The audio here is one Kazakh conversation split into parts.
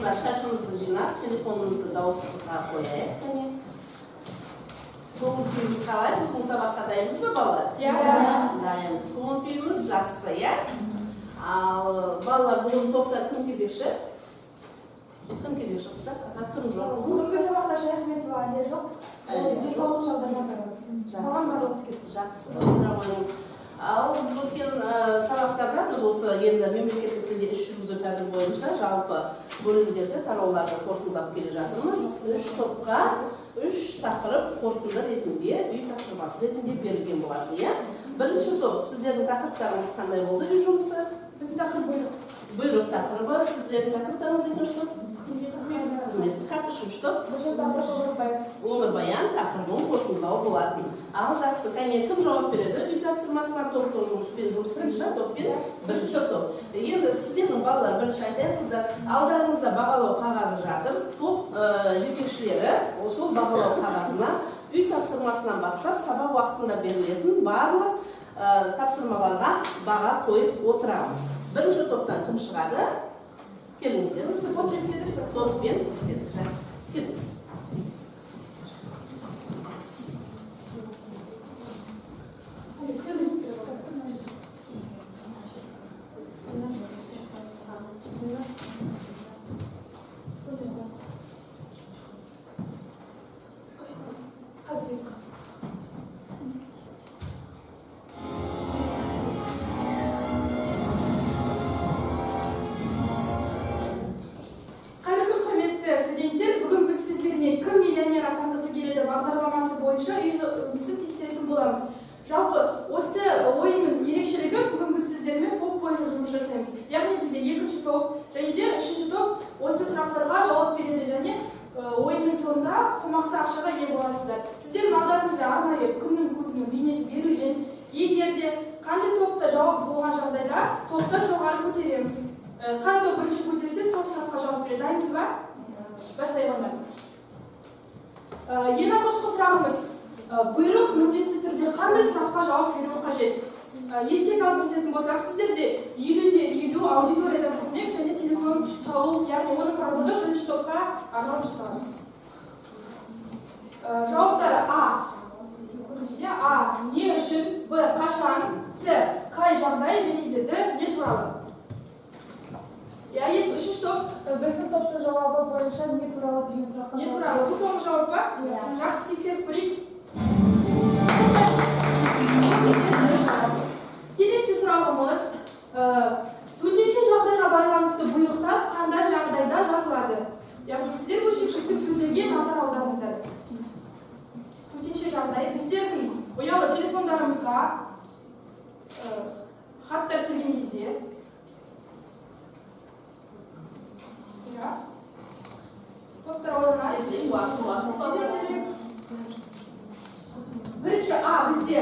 Ортамызда шашымызды жинап, телефонымызды дауысқа қояйық. Көңіл күйіміз қалай? Бүгін сабаққа дайынбыз ба, балалар? Дайынбыз. Көңіл күйіміз жақсы, иә? Ал балалар, бүгін топта кім кезекші? Кім кезекші қыздар? Кім жоқ? Бүгінгі сабақта Шаяхметова әлде жоқ. Денсаулық жағдайына қараймыз. Жақсы. Отыра қойыңыз. Ал біз өткен сабақтарда біз осы енді мемлекеттік тілде іс жүргізу тәртібі бойынша жалпы бөлімдерді тарауларды қорытындылап келе жатырмыз. 3 топқа 3 тақырып қорытынды ретінде үй тапсырмасы ретінде берілген болатын, иә? Бірінші топ, сіздердің тақырыптарыңыз қандай болды үй жұмысы? Біздің тақырып бұйрық. Бұйрық тақырыбы, сіздердің тақырыптарыңыз екінші топ? Қызметтік хат, үшінші топ? Өмірбаян тақырыбын қорытындылау болатын. Ал жақсы, кәне кім жауап береді? Үй тапсырмасына топтың жұмыспен жұмыстырынша топпен бірінші топ. Енді сіздердің балалар бірінші айтайық қыздар, алдарыңызда бағалау қағазы жатыр. Топ жетекшілері сол бағалау қағазына үй тапсырмасынан бастап сабақ уақытында берілетін барлық тапсырмаларға баға қойып отырамыз. Бірінші топтан кім шығады? Келіңіздер, топпен істедік, жақсы. Келіңіз. бағдарламасы бойынша үйімізді тексеретін боламыз. Жалпы осы ойынның ерекшелігі бүгін біз сіздермен топ бойынша жұмыс жасаймыз. Яғни бізде екінші топ және де үшінші топ осы сұрақтарға жауап береді және ойынның соңында қомақты ақшаға ие боласыздар. Сіздердің алдарыңызда арнайы күннің көзінің бейнесі берілген. Егер де қандай топта жауап болған жағдайда топтан жоғары көтереміз. Қай топ бірінші көтерсе сол сұраққа жауап береді. Дайынсыз ба? Бастайық. Ең алғашқы сұрағымыз, бұйрық міндетті түрде қандай сұраққа жауап беруі қажет? Еске салып кететін болсақ, сіздерде 50-50 аудиториядан көмек және телефон шалу, яғни оның барлығы бірінші топқа арнап жасалған. Жауаптары А. Не үшін, Б. Қашан, С. Қай жағдай және Д. Не туралы? Үшінші топ, біздің топтың жауабы бойынша не туралы деген сұраққа не туралы? Бұл соңғы жауап па? Жақсы, тексеріп көрейік. Келесі сұрағымыз, төтенше жағдайға байланысты бұйрықтар қандай жағдайда жасалады? Яғни сіздер бөлшекшіліктің сөздерге назар аударыңыздар. Төтенше жағдай біздердің ұялы телефондарымызға хаттар келген кезде бірінші А бізде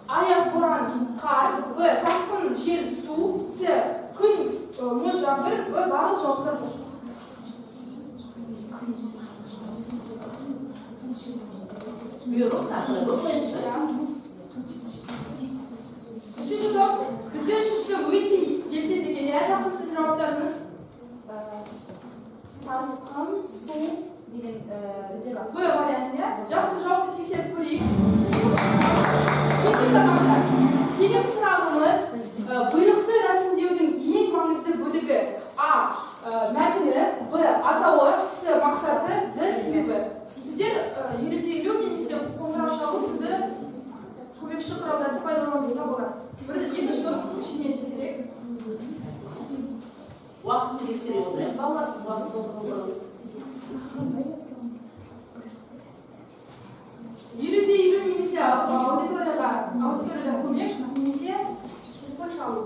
аяз, боран, қар, Б. Тасқын, жел, су, С. Күн, мұз, жаңбыр, Б. Барлық жауаптар бос. Бұйрық тақырыбы бойынша. Үшінші топ, бізде үшінші топ өте белсенді келе. Жақсы сіздің жауаптарыңыз. Тасқын, су деген Б вариантында. Жақсы жауапты тексеріп көрейік. Өте тамаша. Келесі сұрағымыз, бұйрықты рәсімдеудің ең маңызды бөлігі А. Мәтіні, Б. Атауы, С. Мақсаты, Д. Себебі. Сіздер үйреде немесе қоңырау шалу сізді көмекші құралдарды пайдалануыңызға болады. Екінші топ кішкене тезірек. Уақытты ескере отырайық, балалар, уақытты оқылды. Үйреде немесе аудиториядан көмек немесе телефон шалу.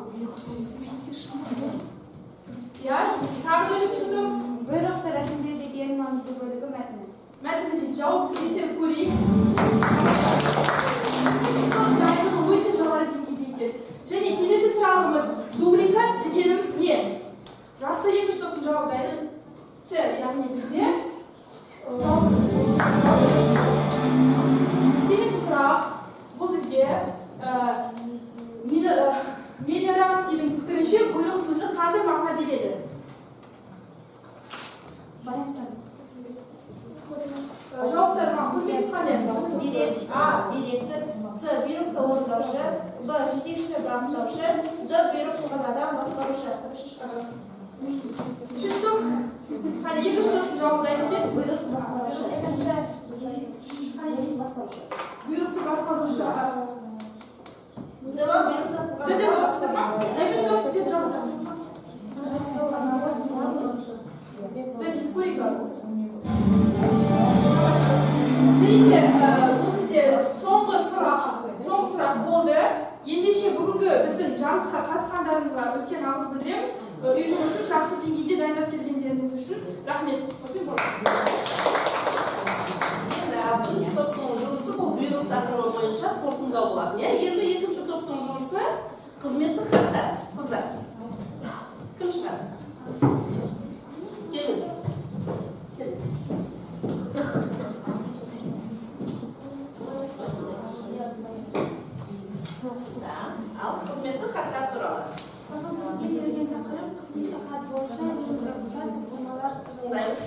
Тағы үшінші топ. бұйрықты рәсімдеудегі ең маңызды бөлігі мәтіні. Мәтіні дейді, жауапты тексеріп көрейік. Дайындығы өте жоғары деңгейде екен. Және келесі сұрағымыз, дубликат дегеніміз не? Жақсы, екінші топтың жауабы С, яғни бізде. Келесі сұрақ, бұл бізде Мелиоравскийдің пікірінше бұйрық сөзі қандай мағына береді? Директор, С. Бұйрықты орындаушы, Б. Жетекші бақылаушы, Д. Бұйрық қылған адам басқарушы. Үшінші топ. Қане екінші топтың жауабын айтып кет. Бұйрық басқарушы. Екінші Бұйрықты басқарушы. Бұйрықты Екінші топ сізден жауап жасын. Видите, бұл бізде соңғы сұрақ болды. Ендеше бүгінгі біздің жарысқа қатысқандарыңызға үлкен алғыс білдіреміз. Үй жұмысын жақсы деңгейде дайындап келгендеріңіз үшін рахмет. Осымен болады. Енді бірінші топтың жұмысы бұл бұйрық тақырыбы бойынша қорытындылау болады. Енді екінші топтың жұмысы қызметтік хаттар. Қыздар. Кім шығады? Келіңіз. Келіңіз. Ал қызметтік хаттар туралы. берілген тақырып қызметтік хат бойынша тапсырмалар Зайыз.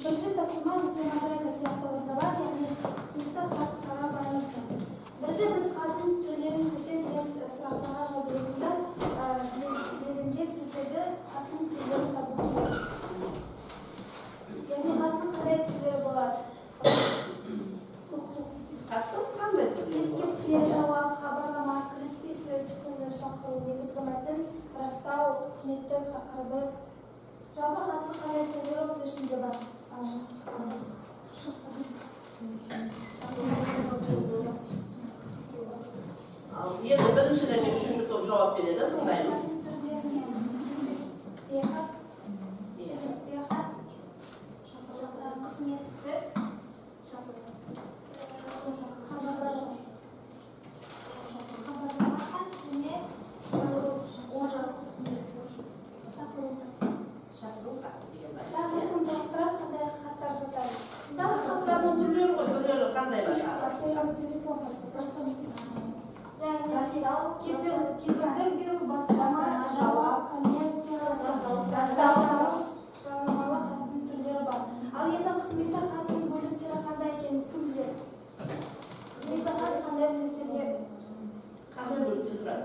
Бірінші тапсырма бізде мозаика сияқты орындалады, яғни қызметтік хаттарға байланысты. Бірінші біз хаттың түрлерін көрсеткен сұрақтарға жауап беретінді берілген сөздерді хаттың түрлерін табу керек. Яғни хаттың қандай түрлері болады? Хаттың қандай түрі? Ескертпе, жауап, хабарлама, кіріспе сөз, күнді шақыру, негізгі мәтін, растау, қызметтік тақырыбы. Жалпы хаттың қандай түрлері осы ішінде бар. Ал енді бірінші және үшінші топ жауап береді, тыңдаймыз. Хаттардың түрлері ғой, түрлері қандай бар? Кепілдік беру, бастама, жауап, коммерция, растау, жарнамалық хаттың түрлері бар. Ал енді қызметтік хаттың бөліктері қандай екенін кім біледі? Қызметтік хат қандай бөліктерге? Қандай бөліктер тұрады?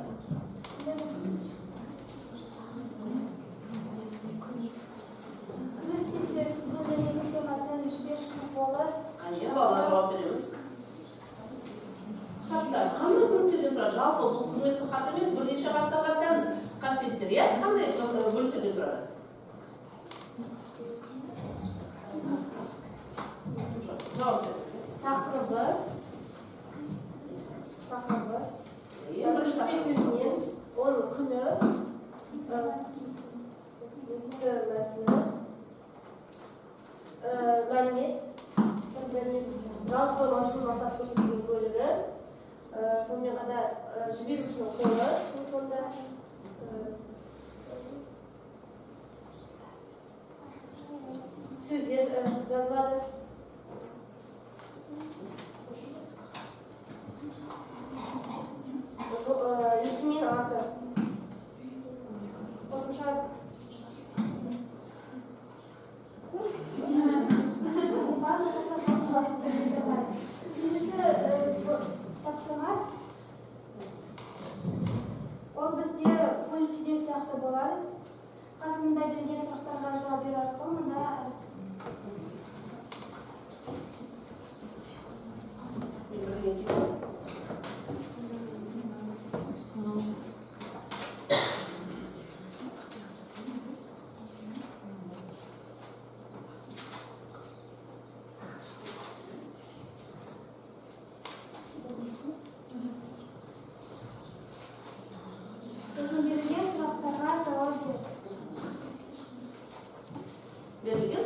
Өз тестілер, бұл негізгі мәтін жіберіш жолы. Балалар жауап береміз. Хаттар қандай бөліктерден тұрады? Жалпы бұл қызметтік хат емес, бірнеше хаттарға тән қасиеттер, иә? Қандай бөліктерден тұрады? Жауап беріңіз. Тақырыбы. Бірінші Сөзінен, оның күні, негізгі мәтіні, мәлімет, жалпы мақсат көрсетілген бөлігі, сонымен қатар жіберушінің қолы, сонда сөздер жазылады. Екі мен аты. Қосымша тапсырма. Ол бізде бөлікшіде сияқты болады. Қазір мұнда берген сұрақтарға жауап беру арқылы мұнда берілген сұрақтарға жауап беру. Берілген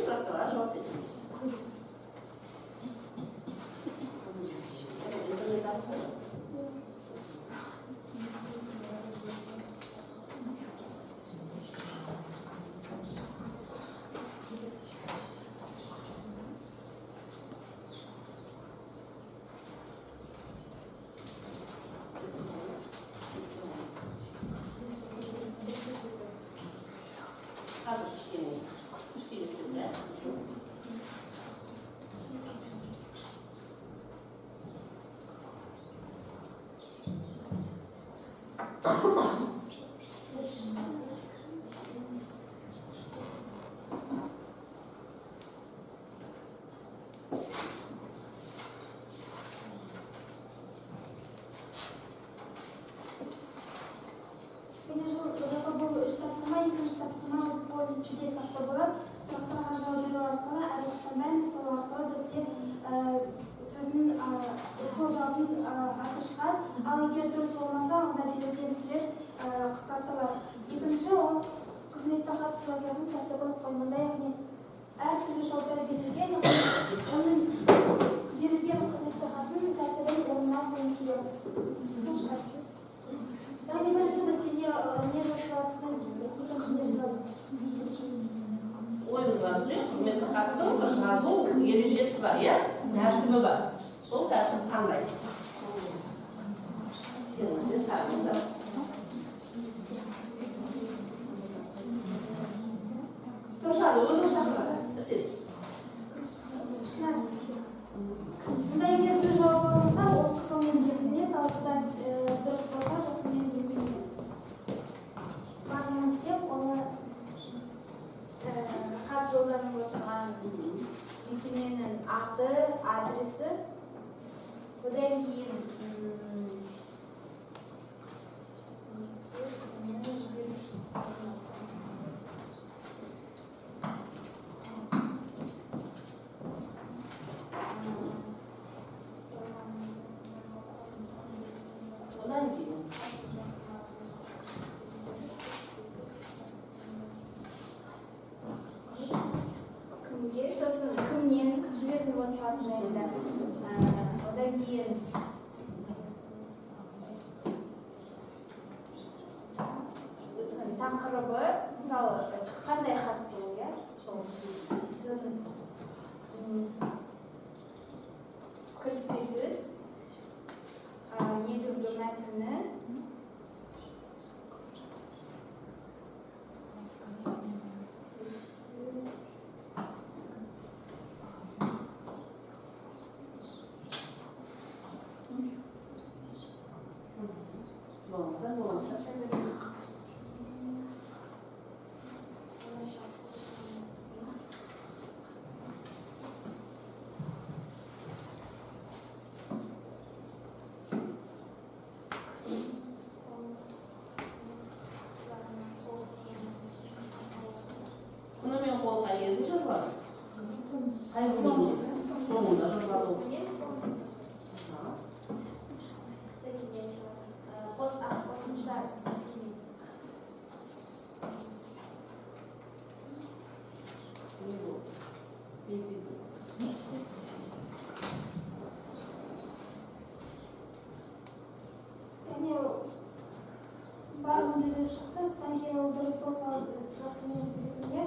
Жасалбол үш тапсырма, екінші тапсырма бойынша сұрақтар болады. Сұрақтарға жауап беру арқылы әдіс таңдаймыз, сол арқылы бізде сол жауабын аты шығады. Ал егер дұрыс болмаса, онда берілген сүре қысқартылады. Екінші, ол қызметті хат жазудың тәртібін қоймында, яғни әртүрлі жолдар берілген, оның берілген қызметті хаттың тәртібін орнына қойып келеміз. Яғни бірінші бізде не жазылатынын, екінші не жазылады. Ойымызға түсінен қызметті хаттың бір жазу ережесі бар, иә? Тәртібі бар. Сол тәртіп қандай? Сен сағыңыздар. Тұршады, өзің шақырады. Әсет. Мұнда егер бір жауап болмаса, ол қысылмен беріледі, дауыстан дұрыс болса, жасымен беріледі. Бағымыз деп, оны хат жолданып отырған мекеменің аты, адресі, одан кейін сосын кімнен жіберіліп отырған жайында, одан кейін сосын тақырыбы, мысалы қандай хат болу, иә, сол сіздің кіріспе сөз, негізгі мәтіні, Күні мен қол қай кезінде жазылады? Қай кезінде? Соңында жазылады ол. Қосымша барлығында шықты, содан кейін ол дұрыс болса жасымен беріледі.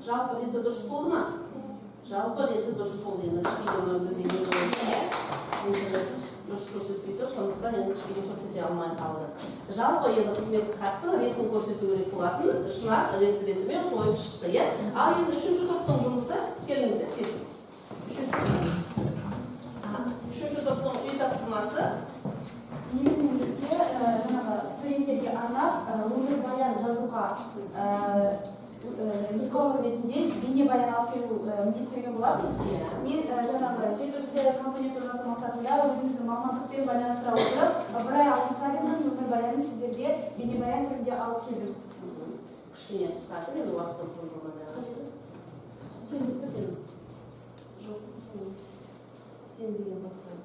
Жалпы реті дұрыс болды ма? Жалпы реті дұрыс болды. Енді кішкене өтізеген бойынша дұрыс көрсетпей тұр, сондықтан енді кішкене көрсете алмай қалды. Жалпы енді қызметтік хаттың ретін көрсету керек болатын, шынар ретімен қойып шықты, иә? Ал енді үшінші топтың жұмысы, келіңіздер, тез. Үшінші топтың үй тапсырмасы. Негізінде жаңағы студенттерге арнап өмірбаян жазуға нұсқаулық ретінде бейнебаян алып келу міндеттелген болатын. Мен жаңағы жергілікті компонент орнату мақсатында өзіміздің мамандықпен байланыстыра отырып, Ыбырай Алтынсариннің өмірбаянын сіздерге бейнебаян түрінде алып келдім. Кішкене қысқарды, мен уақытым қозғалмады. Сен деген бақылайды.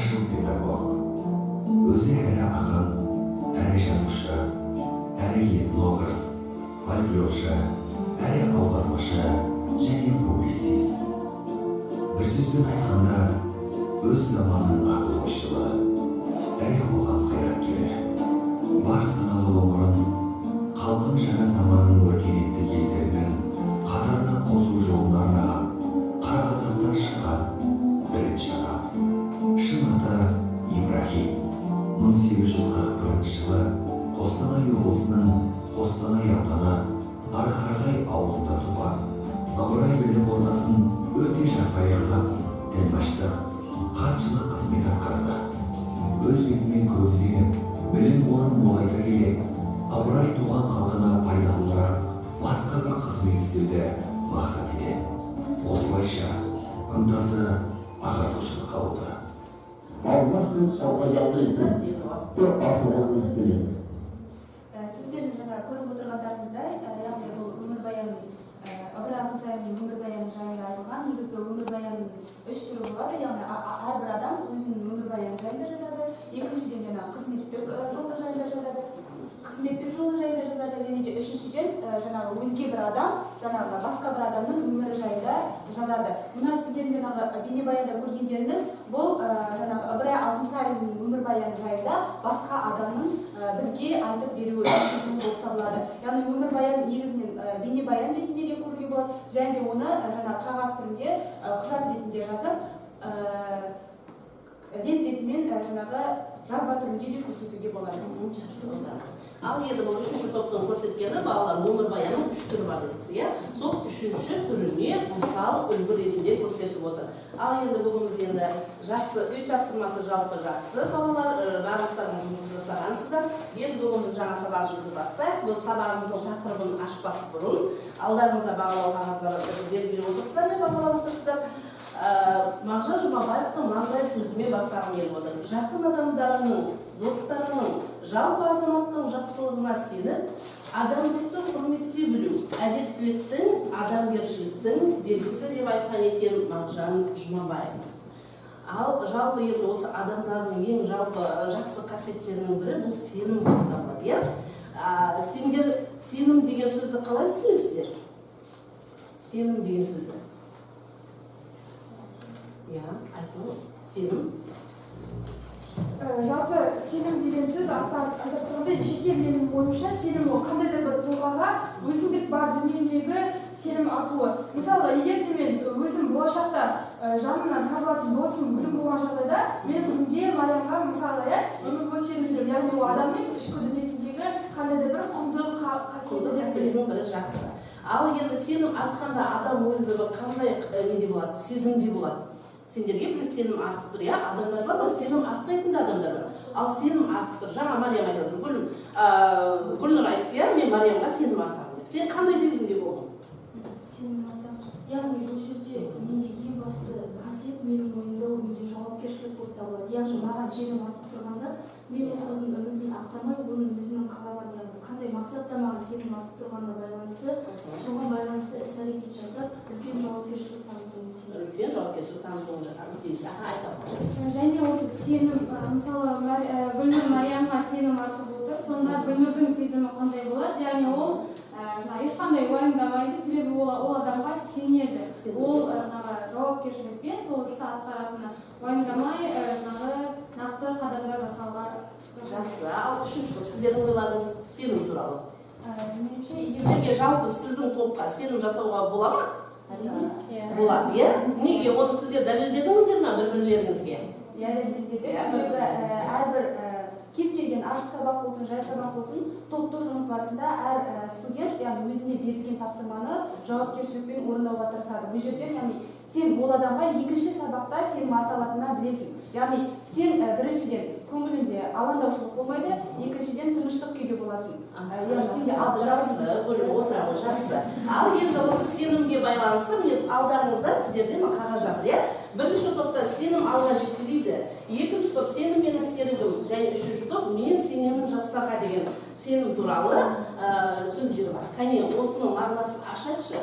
жыл педагог. Өзі әрі ақын, әрі жазушы, әрі этнограф, фольклоршы, әрі аудармашы және публицист. Bir сөзбен айтқанда, өз заманының ақыл ойшылы, әрі қоғам қайраткері. Бар саналы ғұмырын халқын жаңа заманның өркениетті елдерінің қатарына қосу жолына арнаған қара қазақтан шыққан бірінші адам. Шын аты Ибрахим. 1841 жылы Қостанай облысының Қостанай ауданы Арқарағай ауылында туған. Ыбырай білім ордасын өте жас аяқтап, тілмаштық, хатшылық қызмет атқарды. Өз бетімен көп ізденіп, білім қорын молайта келе, Ыбырай туған халқына пайдалырақ басқа бір қызмет істеуді мақсат етеді. Осылайша ынтасы ағартушылыққа ауды. Сіздердің жаңа көріп отырғандарыңыздай, яғни бұл өмірбаян Ыбырай Алтынсариннің өмірбаяны жайында айтылған. Негізгі өмірбаянның 3 түрі болады, яғни әрбір адам өзінің өмірбаяны жайында жазады. Екіншіден жаңа қызметтік жолы жайында жазады. Қызметтік жолы жайында жазады, және де үшіншіден жаңағы өзге бір адам, жаңағы басқа бір адамның өмірі жайында жазады. Мына сіздердің жаңағы бейнебаянда көргендеріңіз бұл жаңағы Ыбырай Алтынсариннің өмірбаяны жайында басқа адамның бізге айтып беруі болып табылады. Яғни өмірбаян негізінен бейнебаян ретінде де көруге болады, және де оны жаңағы қағаз түрінде, құжат ретінде жазып, ретімен жаңағы жазба түрінде де көрсетуге болады. Ал енді бұл үшінші топтың көрсеткені балалар өмірбаянның 3 түрі бар дедік, иә? Сол үшінші түріне мысал үлгі ретінде көрсетіп отыр. Ал енді бүгін біз енді жақсы, үй тапсырмасы жалпы жақсы балалар, барлықтарының жұмысын жасағансыздар. Енді бүгін біз жаңа сабағымызды бастайық. Бұл сабағымыздың тақырыбын ашпас бұрын алдарыңызда бағалау қағазы бар, белгілеп отырсыздар мен бағалап отырсыздар. Мағжан Жұмабаевтың мынандай сөзімен бастағым келіп отыр. Жақын адамдарының, достарының, жалпы азаматтың жақсылығына сеніп, адамдықты құрметтей білу, әдептіліктің, адамгершіліктің белгісі деп айтқан екен Мағжан Жұмабаев. Ал жалпы енді осы адамдардың ең жалпы жақсы қасиеттерінің бірі бұл сенім болып табылады, иә? Сендер сенім деген сөзді қалай түсінесіздер? Сенім деген сөзді. Я, айтыңыз, сенім. Жалпы сенім деген сөз айтып тұрғанда жеке менің ойымша сенім ол қандай да бір тұлғаға өзіндік бар дүниедегі сенім артуы. Мысалы, егер де мен өзім болашақта жанымнан табылатын досым өлім болған жағдайда, мен бүгінге Мариямға мысалы өмір бойы сеніп жүремін. Яғни ол адамның ішкі дүниесіндегі қандай да бір құнды қасиетінің бірі жақсы. Ал енді сенім артқанда адам өзі қандай неде болады, сезімде болады. Сендерге плюс сенім артып тұр, иә? Адамдар бар ма? Сенім артпайтын да адамдар бар. Ал сенім артып тұр. Жаңа Мариям айтады, Гүлнұр айтты, иә? Мен Мариямға сенім артамын деп. Сен қандай сезімде болдың? Сенім артамын. Яғни бұл жерде менде ең басты қасиет менің мойнымда, ол менде жауапкершілік болып табылады. Яғни маған сенім артып тұрғанда, мен ол қыздың үмітін ақтамай, оның өзінің қалаған, яғни қандай мақсатта маған сенім артып тұрғанына байланысты, соған байланысты іс-әрекет жасап, үлкен жауапкершілік танытуым тиіс. Үлкен жауапкершілік танытуым тиіс. Және осы сенім, мысалы, Гүлнұр Мариямға сенім артып отыр, сонда Гүлнұрдың сезімі қандай болады? Яғни ол ешқандай уайымдамайды, себебі ол адамға сенеді. Ол жауапкершілікпен сол істі атқаратынына уайымдамай, нақты қадамдар жасауға жақсы. Ал үшінші топ, сіздердің ойларыңыз сенім туралы. Меніңше, Сіздерге жалпы сіздің топқа сенім жасауға бола ма? Болады, иә? Неге? Оны сіздер дәлелдедіңіздер ме бір-бірлеріңізге? Иә, дәлелдедік. Себебі әрбір кез келген ашық сабақ болсын, жай сабақ болсын, топтық жұмыс барысында әр студент, яғни өзіне берілген тапсырманы жауапкершілікпен орындауға тырысады. Бұл жерден, яғни сен ол адамға екінші сабақта сенім арта алатынын білесің. Яғни сен біріншіден көңілінде алаңдаушылық болмайды, екіншіден тыныштық күйде боласың. Жақсы, бөлім отырағы жақсы. Ал енді осы сенімге байланысты, мен алдарыңызда сіздерден қағаз жатыр, иә? Бірінші топта сенім алға жетелейді, екінші топ сенім менің серігім, және үшінші топ мен сенемін жастарға деген сенім туралы сөздер бар. Кәне, осының мағынасын ашайықшы,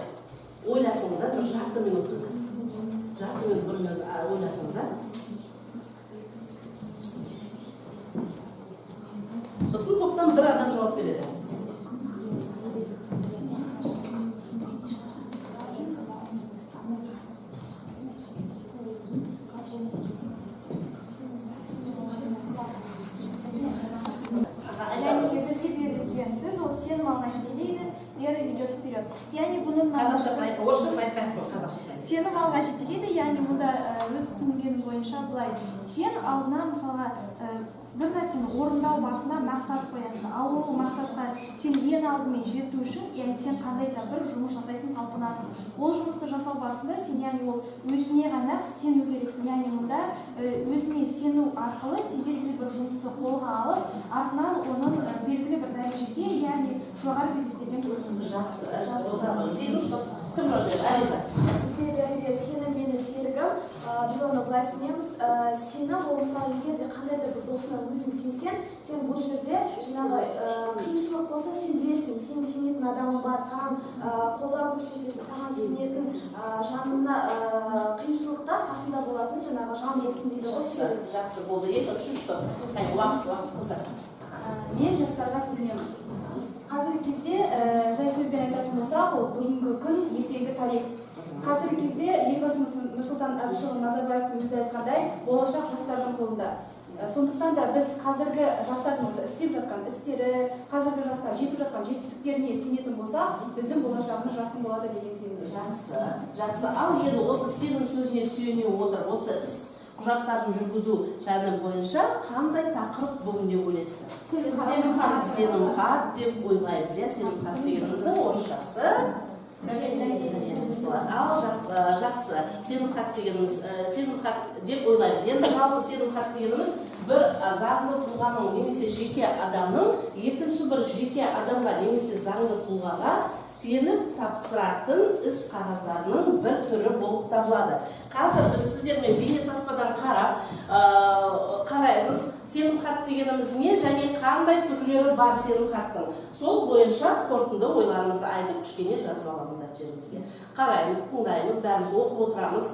ойласыңыздар, бір жарты минут бір минут ойласыңыздар. сосын топтан бір адам жауап береді. Сөз ол сенім алға жетелейді, вера ведет вперед. Яғни бұның орысшасын айтпай-ақ қой, қазақшасын айтайық. сенім алға жетелейді, яғни мұнда өз түсінгенім бойынша былай, сен алдына мысалға бір нәрсені орындау барысында мақсат қоясың, ал ол мақсатқа сен ең алдымен жету үшін, яғни сен қандай да бір жұмыс жасайсың, талпынасың. Ол жұмысты жасау барысында сен яғни ол өзіне ғана сену керексің, яғни мұнда өзіне сену арқылы сен белгілі бір жұмысты қолға алып, артынан оның белгілі бір дәрежеге, яғни жоғары белестеген көрінеді. Жақсы, отыр ғой. Зейін ұшып, кім жауап береді? Ализа. Сенім мені серігім, біз оны былай түсінеміз. Сенім ол мысалы егер де қандай да бір досына өзің сенсең, сен бұл жерде жаңағы қиыншылық болса сен білесің, сен сенетін адамың бар, саған қолдау көрсететін, саған сенетін, жанына қиыншылықта қасында болатын жаңағы жан болсын дейді ғой. Жақсы болды. Үшінші топ. Уақыт қыздар. Мен жастарға сенемін. Қазіргі кезде жай сөзбен айтатын болсақ, ол бүгінгі күн, ертеңгі тарих. Қазіргі кезде елбасымыз Нұрсұлтан Әбішұлы Назарбаевтың өзі айтқандай, болашақ жастардың қолында. Сондықтан да біз қазіргі жастардың істеп жатқан істері, қазіргі жастар жетіп жатқан жетістіктеріне сенетін болса, біздің болашағымыз жарқын болады деген сенімдемін. Жақсы. Ал енді осы сенім сөзіне сүйене отырып, осы іс құжаттарын жүргізу пәні бойынша қандай тақырып бүгін деп ойлайсыздар? Сенімхат деп ойлаймыз, иә? Сенімхат дегеніміздің орысшасы ал жақсы. Сенімхат дегеніміз, сенімхат деп ойлаймыз. Енді жалпы сенімхат дегеніміз бір заңды тұлғаның немесе жеке адамның екінші бір жеке адамға немесе заңды тұлғаға сеніп тапсыратын іс қағаздарының бір түрі болып табылады. Қазір біз сіздермен бейнетаспадан қараймыз, сенімхат дегеніміз не және қандай түрлері бар сенімхаттың. Сол бойынша қорытынды ойларымызды айтып, кішкене жазып аламыз әптерімізге. Қараймыз, тыңдаймыз, бәріміз оқып отырамыз.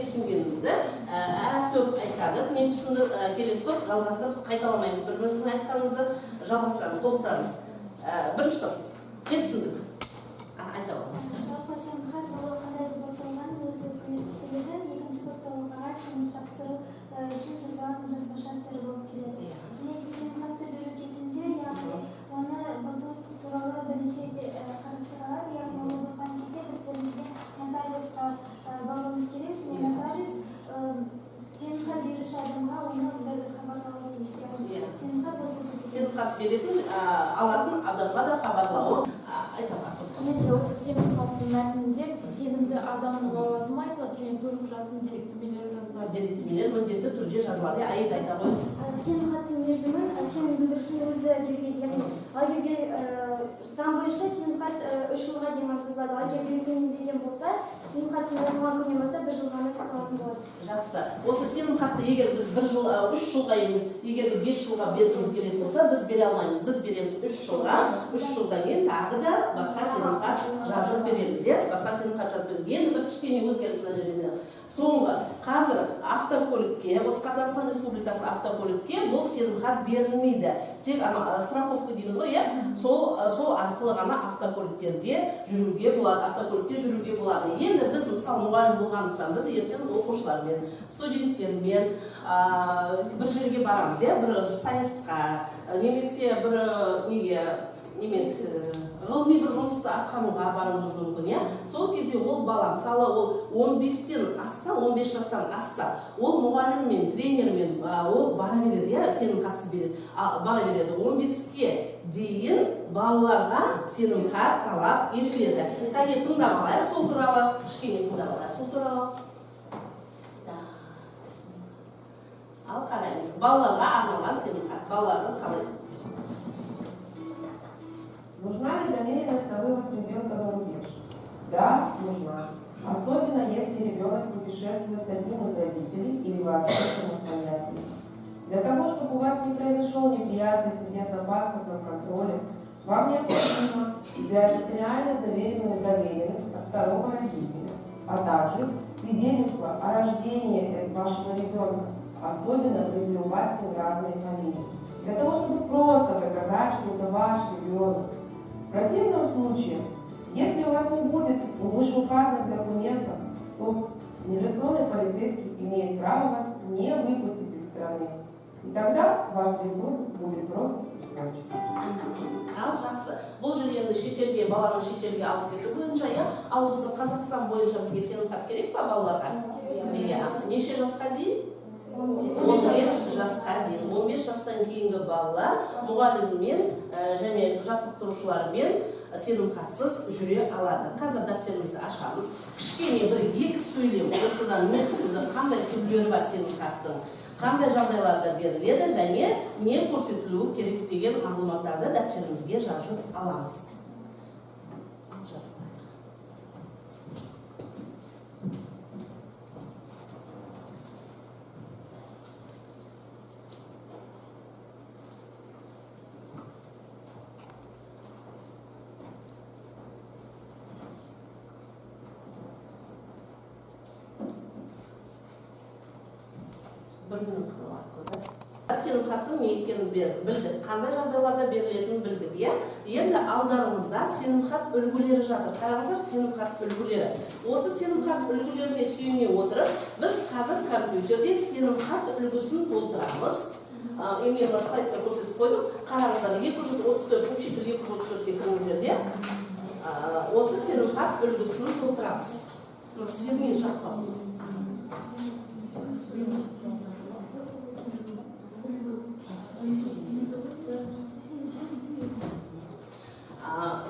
Түсінгенімізді әр топ айтады. Мен түсінді келесі топ жалғастырып, қайталамаймыз. Бір-біріміздің айтқанымызды жалғастырамыз, толықтырамыз. Бірінші топ. Мен түсіндік. Айта аламыз. Жалпы сенімхат бұл қандай бұлталған өзі келеді. Екінші бұлталғаға сенім тапсыру үшін жазылатын жазба шарттары болып келеді. Және сенімхатты беру кезінде, яғни оны бұзу туралы бірінші қарастырылады. Яғни оны бұзған кезде біз біріншіден нотариусқа баруымыз керек. Және нотариус сенімхат беруші адамға оны хабарлауы тиіс. Сенімхат беретін, алатын адамға да хабарлауы айтылады. енді осы сенім хаттың мәтінінде біз сенімді адамның лауазымы айтылады және төлқұжаттың деректемелері жазылады. Деректемелер міндетті түрде жазылады. Айып айта қойыңыз. Сенім хаттың мерзімін сенім білдірушінің өзі белгілейді. Яғни лагерьге заң бойынша сенім хат 3 жылға дейін созылады. Лагерь белгіленбеген болса, сенім хаттың жазылған күннен бастап 1 жылға сақталатын болады. Жақсы. Осы сенім хатты егер біз 1 жыл, 3 жылға емес, егер де 5 жылға бергіміз келетін болса, біз бере алмаймыз. Біз береміз 3 жылға, 3 жылдан кейін тағы да басқа сенім хат жазып береміз. Басқа сенім хат жазып береміз. Енді бір кішкене өзгеріс мына жерде. Соңғы қазір автокөлікке, осы Қазақстан Республикасының автокөлікке бұл сенім хат берілмейді. Тек страховка дейміз ғой, сол арқылы ғана автокөліктерде жүруге болады, автокөлікте жүруге болады. Енді біз мысалы мұғалім болғандықтан біз ертең оқушылармен, студенттермен бір жерге барамыз, бір сайысқа, немесе бір ғылыми бір жұмысты атқаруға баруымыз мүмкін, сол кезде ол бала, мысалы ол 15-тен асса, 15 жастан асса, ол мұғаліммен, тренермен ол бара береді, сенім хатсыз бара береді. 15-ке дейін балаларға сенім хат талап етіледі. Кәне тыңдап алайық сол туралы, кішкене тыңдап алайық сол туралы. Ал қараймыз, балаларға арналған сенім хат, балалардың қалай? Нужна ли намеренность на вывоз ребенка за рубеж? Да, нужна. Особенно если ребенок путешествует с одним из родителей или вообще самостоятельно. Для того, чтобы у вас не произошел неприятный инцидент на паспортном контроле, вам необходимо взять реально заверенную доверенность от второго родителя, а также свидетельство о рождении вашего ребенка, особенно если у вас есть разные фамилии. Для того, чтобы просто доказать, что это ваш ребенок. В противном случае, если у вас не будет вышеуказанных документов, то миграционный полицейский имеет право вас не выпустить из страны. И тогда ваш визит будет просто испорчен. Жақсы. Бұл жерде шетелге, баланы шетелге алып кету бойынша, ал осы Қазақстан бойынша бізге сенім хат керек па балаларға? Неше жасқа дейін? 15 жасқа дейін. 15 жастан кейінгі балалар мұғаліммен және жаттықтырушылармен сенім хатсыз жүре алады. Қазір дәптерімізді ашамыз. Кішкене бір екі сөйлем, осыдан не түсінді, қандай түрлері бар сенім хаттың, қандай жағдайларда беріледі және не көрсетілуі керек деген мағлұматтарды дәптерімізге жазып аламыз. Бір минут қыздар. Сенім хаттың не екенін білдік, қандай жағдайларда берілетінін білдік. Енді алдарыңызда сенім хат үлгілері жатыр. Қараңыздар, сенім хат үлгілері. Осы сенім хат үлгілеріне сүйене отырып, біз қазір компьютерде сенім хат үлгісін толтырамыз. Мен слайдта көрсетіп қойдым. Қараңыздар, 234, шетел 234-ке кіріңіздер. Осы сенім хат үлгісін толтырамыз. Свернен шақпақ.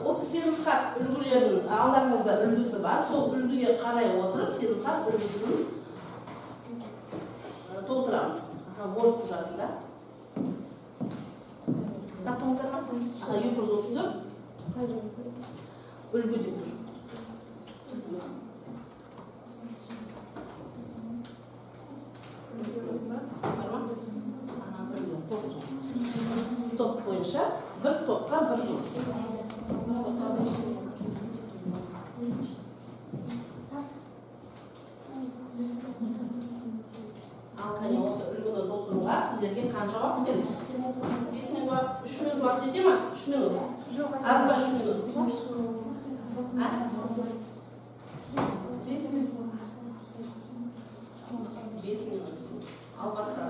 Осы сенім хат үлгілерінің алдарыңызда үлгісі бар. Сол үлгіге қарай отырып, сенім хат үлгісін толтырамыз. Word құжатында. Таптыңыздар ма? 234. Үлгі деп тұр. Топ бойынша бір топқа бір жұмыс. Ал қане осы үлгіні толтыруға сіздерге қанша уақыт керек? 5 минут, 3 минут уақыт жете ма? 3 минут. Аз ба 3 минут? 5 минут. Ал басқа.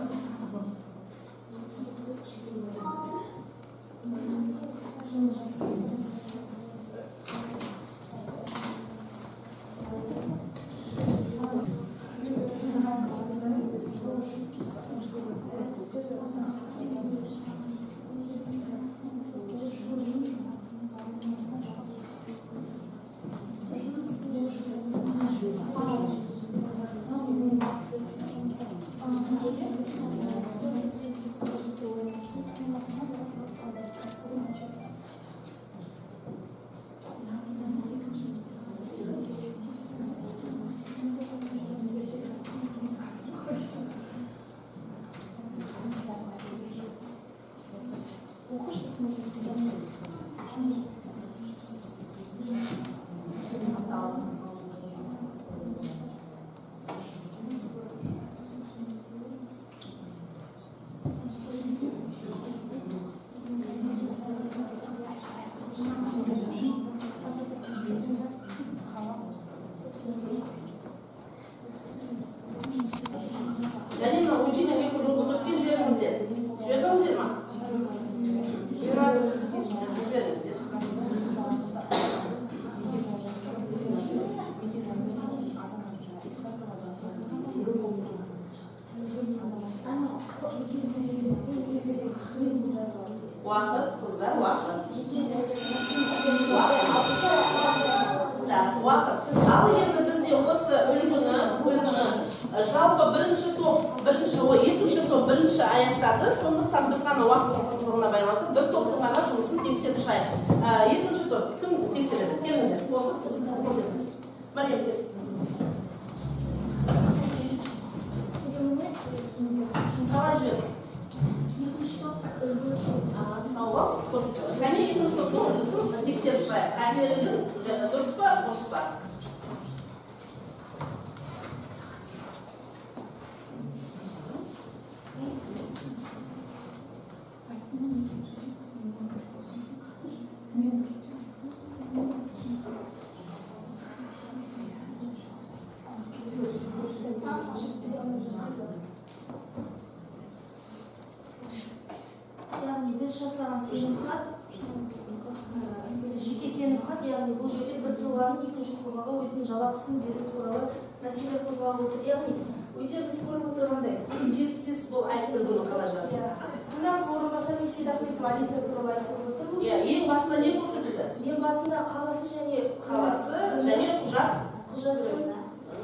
оқыш сосын сізден және мына учительге жұмысты жіберіңіздер. Жібердіңіздер ма? Жіберіңіздер. Уақыт, қыздар, уақыт. Уақыт. Ал енді бізде осы үлгіні жалпы екінші топ бірінші аяқтады. Сондықтан біз ғана уақыттың қызығына байланысты бір топтың ғана жұмысын тексеріп шығайық. Екінші топ кім тексереді? Келіңіздер. Қосыңыз. Мәлем. Қалай жүр? Және екінші топтың үлгісін тексеріп шығайық. Әкелген дұрыс па, бұрыс па? яғни біз жасаған сенімхат жеке сенімхат, яғни бұл жерде бір тұлғаның екінші тұлғаға өзінің жалақысын беру туралы мәселе қозғалып отыр. Яғни өздеріңіз көріп отырғандай Тез бұл айтып үлгіні қалай жазды? тыңдап орынбасар мен Сейдахметов Алиса туралы айтып отырмыз. Ең басында не көрсетілді? Ең басында қаласы және құжат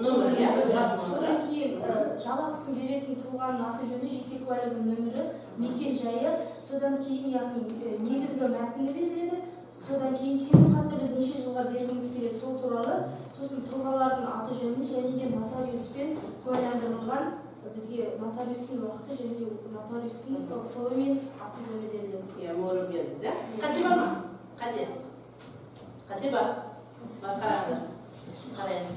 нөмірі, құжат нөмірі. Содан кейін жалақысын беретін тұлғаның аты жөні, жеке куәлігінің нөмірі, мекен жайы, содан кейін яғни негізгі мәтіні беріледі. Содан кейін сенімхатты біз неше жылға бергіміз келеді сол туралы, сосын тұлғалардың аты жөні және де нотариуспен куәландырылған бізге нотариустың уақыты және де нотариустың қолы мен аты жөні беріледі. Иә, мөрі берді. Қате бар ма? Қате бар. Қарайыз.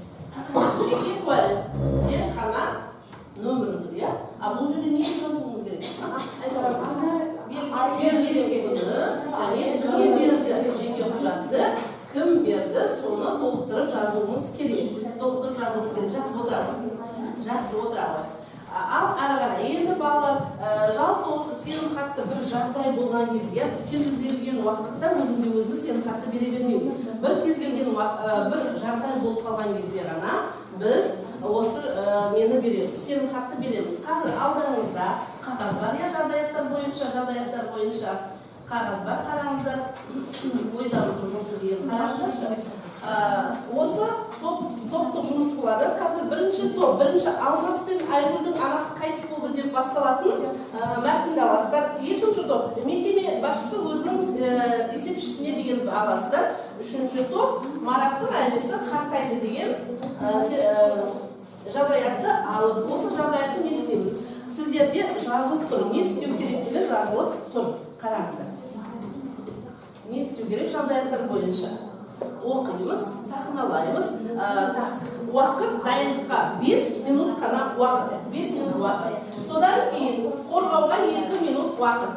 Жеке куәлік тек қана нөмірі тұр, иә? А бұл жерде не жазуымыз керек? Берілген күні және кім берді жеке құжатты, кім берді, соны толықтырып жазуымыз керек. Жақсы отырамыз. Ал ары қарай енді балалар жалпы осы сенімхатты бір жағдай болған кезде біз кез келген уақытта өзіміз сенімхатты бере бермейміз. Бір кез келген бір жағдай болып қалған кезде ғана біз осы нені береміз, сенімхатты береміз. Қазір алдарыңызда қағаз бар, я жағдаяттар бойынша қағаз бар, қараңыздар. Ойданудың жұмысы деген қараңыздаршы. Осы топтық жұмыс болады. Қазір бірінші Алмас пен Айгүлдің анасы қайтыс болды деп басталатын мәтінді аласыздар. Екінші топ мекеме басшысы өзінің есепшісіне деген аласыздар. Үшінші топ Мараттың әжесі қартайды деген жағдаятты алып, осы жағдаятты не істейміз? Сіздерде жазылып тұр, не істеу керектігі жазылып тұр. Қараңыздар. Не істеу керек жағдаяттар бойынша? Оқимыз, сахналаймыз. Уақыт дайындыққа 5 минут қана уақыт. 5 минут уақыт. Содан кейін қорғауға 2 минут уақыт.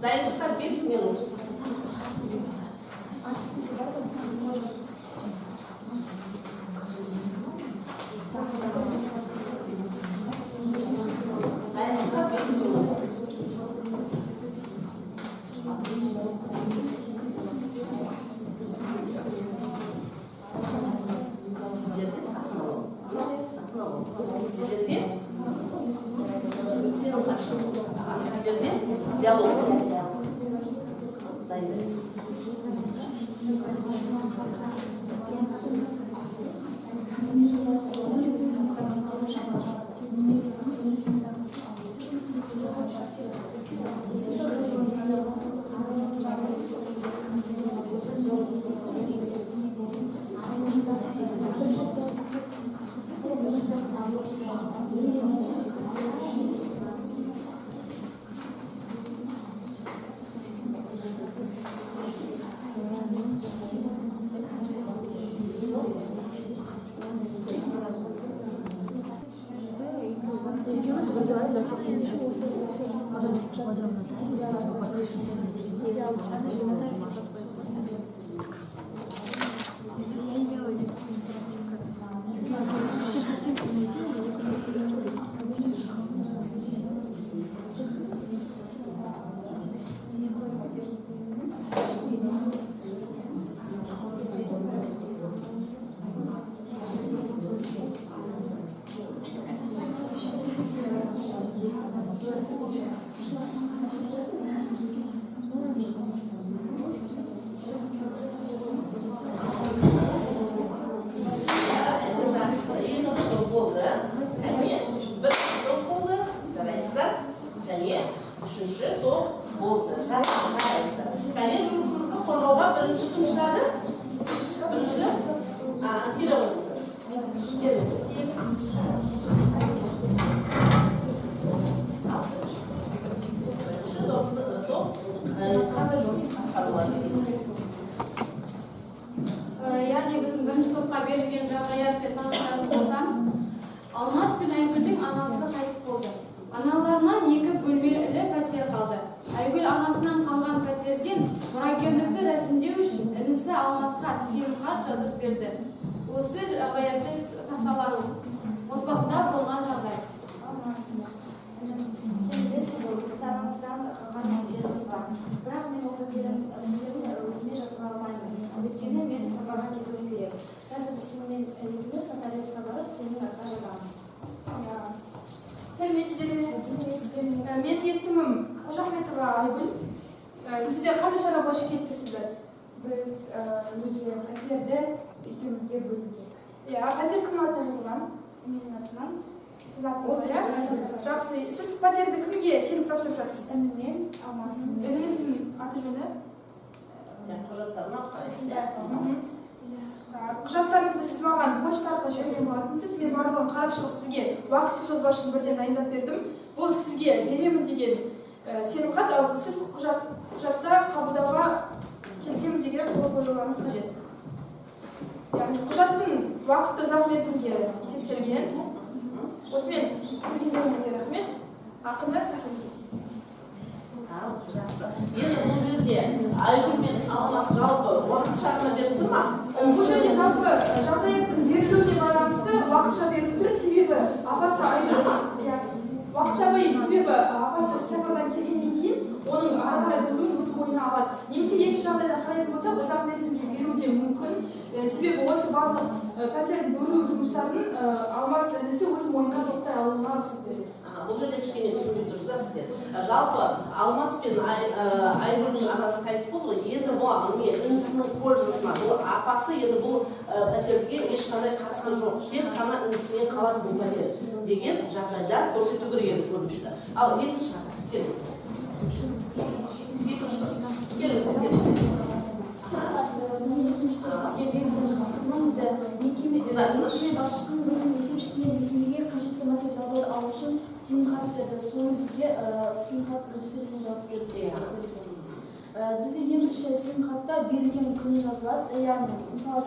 Дайындыққа 5 минут. Дайындыққа 5 минут. Сіздерде сахналау. Сіздерде сіздерде диалог. Дайындаймыз. Üçüncü top oldu. Kale жұмысымызды қорғауға бірінші кім шығады? Бірінші Кира ойымыз. Бірінші топ қандай жұмыс атқарылады дейсіз? Яғни біздің бірінші топқа берілген жағдаятпен таныстыратын болсам, Алмас пен Айгүлдің анасы қайтыс болды. Аналарынан 2 бөлмелі пәтер қалды. Айгүл анасынан қалған пәтерден мұрагерлікті рәсімдеу үшін інісі Алмасқа сенімхат жазып берді. Осы жағдаятты сақталаңыз. Отбасында болған жағдай. Сен білесіз ғой, біздің қалған пәтеріміз бар. Бірақ мен ол пәтерімді өзіме жасыра алмаймын. Өйткені мен сапарға кетуім керек. Қазір сенімен екеуміз нотариусқа барып, сенің атқа жазамыз. Сәлеметсіздер ме? Мен есімім Қожахметова Айгүл. Сіздер қандай шара бойынша кеттіңіздер? Біз өте пәтерді екеумізге бөлдік. Пәтер кімнің атынан жазылған? Менің атынан. Сіз атыңыз ба? Жақсы. Сіз пәтерді кімге сеніп тапсырып жатырсыз? Ініммен, Алмасымен. Ініңіздің аты жөні? Құжаттарын алып қарайсыз. Құжаттарыңызды сіз маған почта арқылы жіберген болатынсыз. Мен барлығын қарап шығып сізге уақытты созбас үшін бірден дайындап бердім. Бұл сізге беремін деген сенімхат, ал сіз құжатта қабылдауға келісеміз деген қол қоюларыңыз қажет. Яғни құжаттың уақытты ұзақ мерзімге есептелген. Осымен білгендеріңізге рахмет. Ақырында кәсіпке. Жақсы. Енді бұл жерде Айгүл мен Алмас жалпы уақытша беріп тұр ма? Бұл жерде жалпы жағдаяттың берілуіне байланысты уақытша беріп тұр, себебі апасы Айжас уақытша себебі апасы сапардан келгеннен кейін оның ары қарай бөлуін өз мойнына алады. Немесе екінші жағдайда қарайтын болсақ, ұзақ мерзімге беру де мүмкін. Себебі осы барлық пәтерді бөлу жұмыстарын Алмас інісі өз мойнына тоқтай алуына рұқсат береді. Бұл жерде кішкене түсінбей тұрсыздар сіздер. Жалпы Алмас пен Айгүлдің анасы қайтыс болды ғой, енді бұл інісінің пользасына, бұл апасы енді бұл пәтерге ешқандай қатысы жоқ. Тек қана інісімен қалады бұл пәтер деген жағдайда көрсету керек еді көріністі. Ал екінші жағдай, келіңіз. Қажетті материалдар алу үшін сенімхат берді. Соны бізге сенімхат үлгісімен жазып берді. Бізде ең бірінші сенімхатта берілген күні жазылады. Яғни, мысалы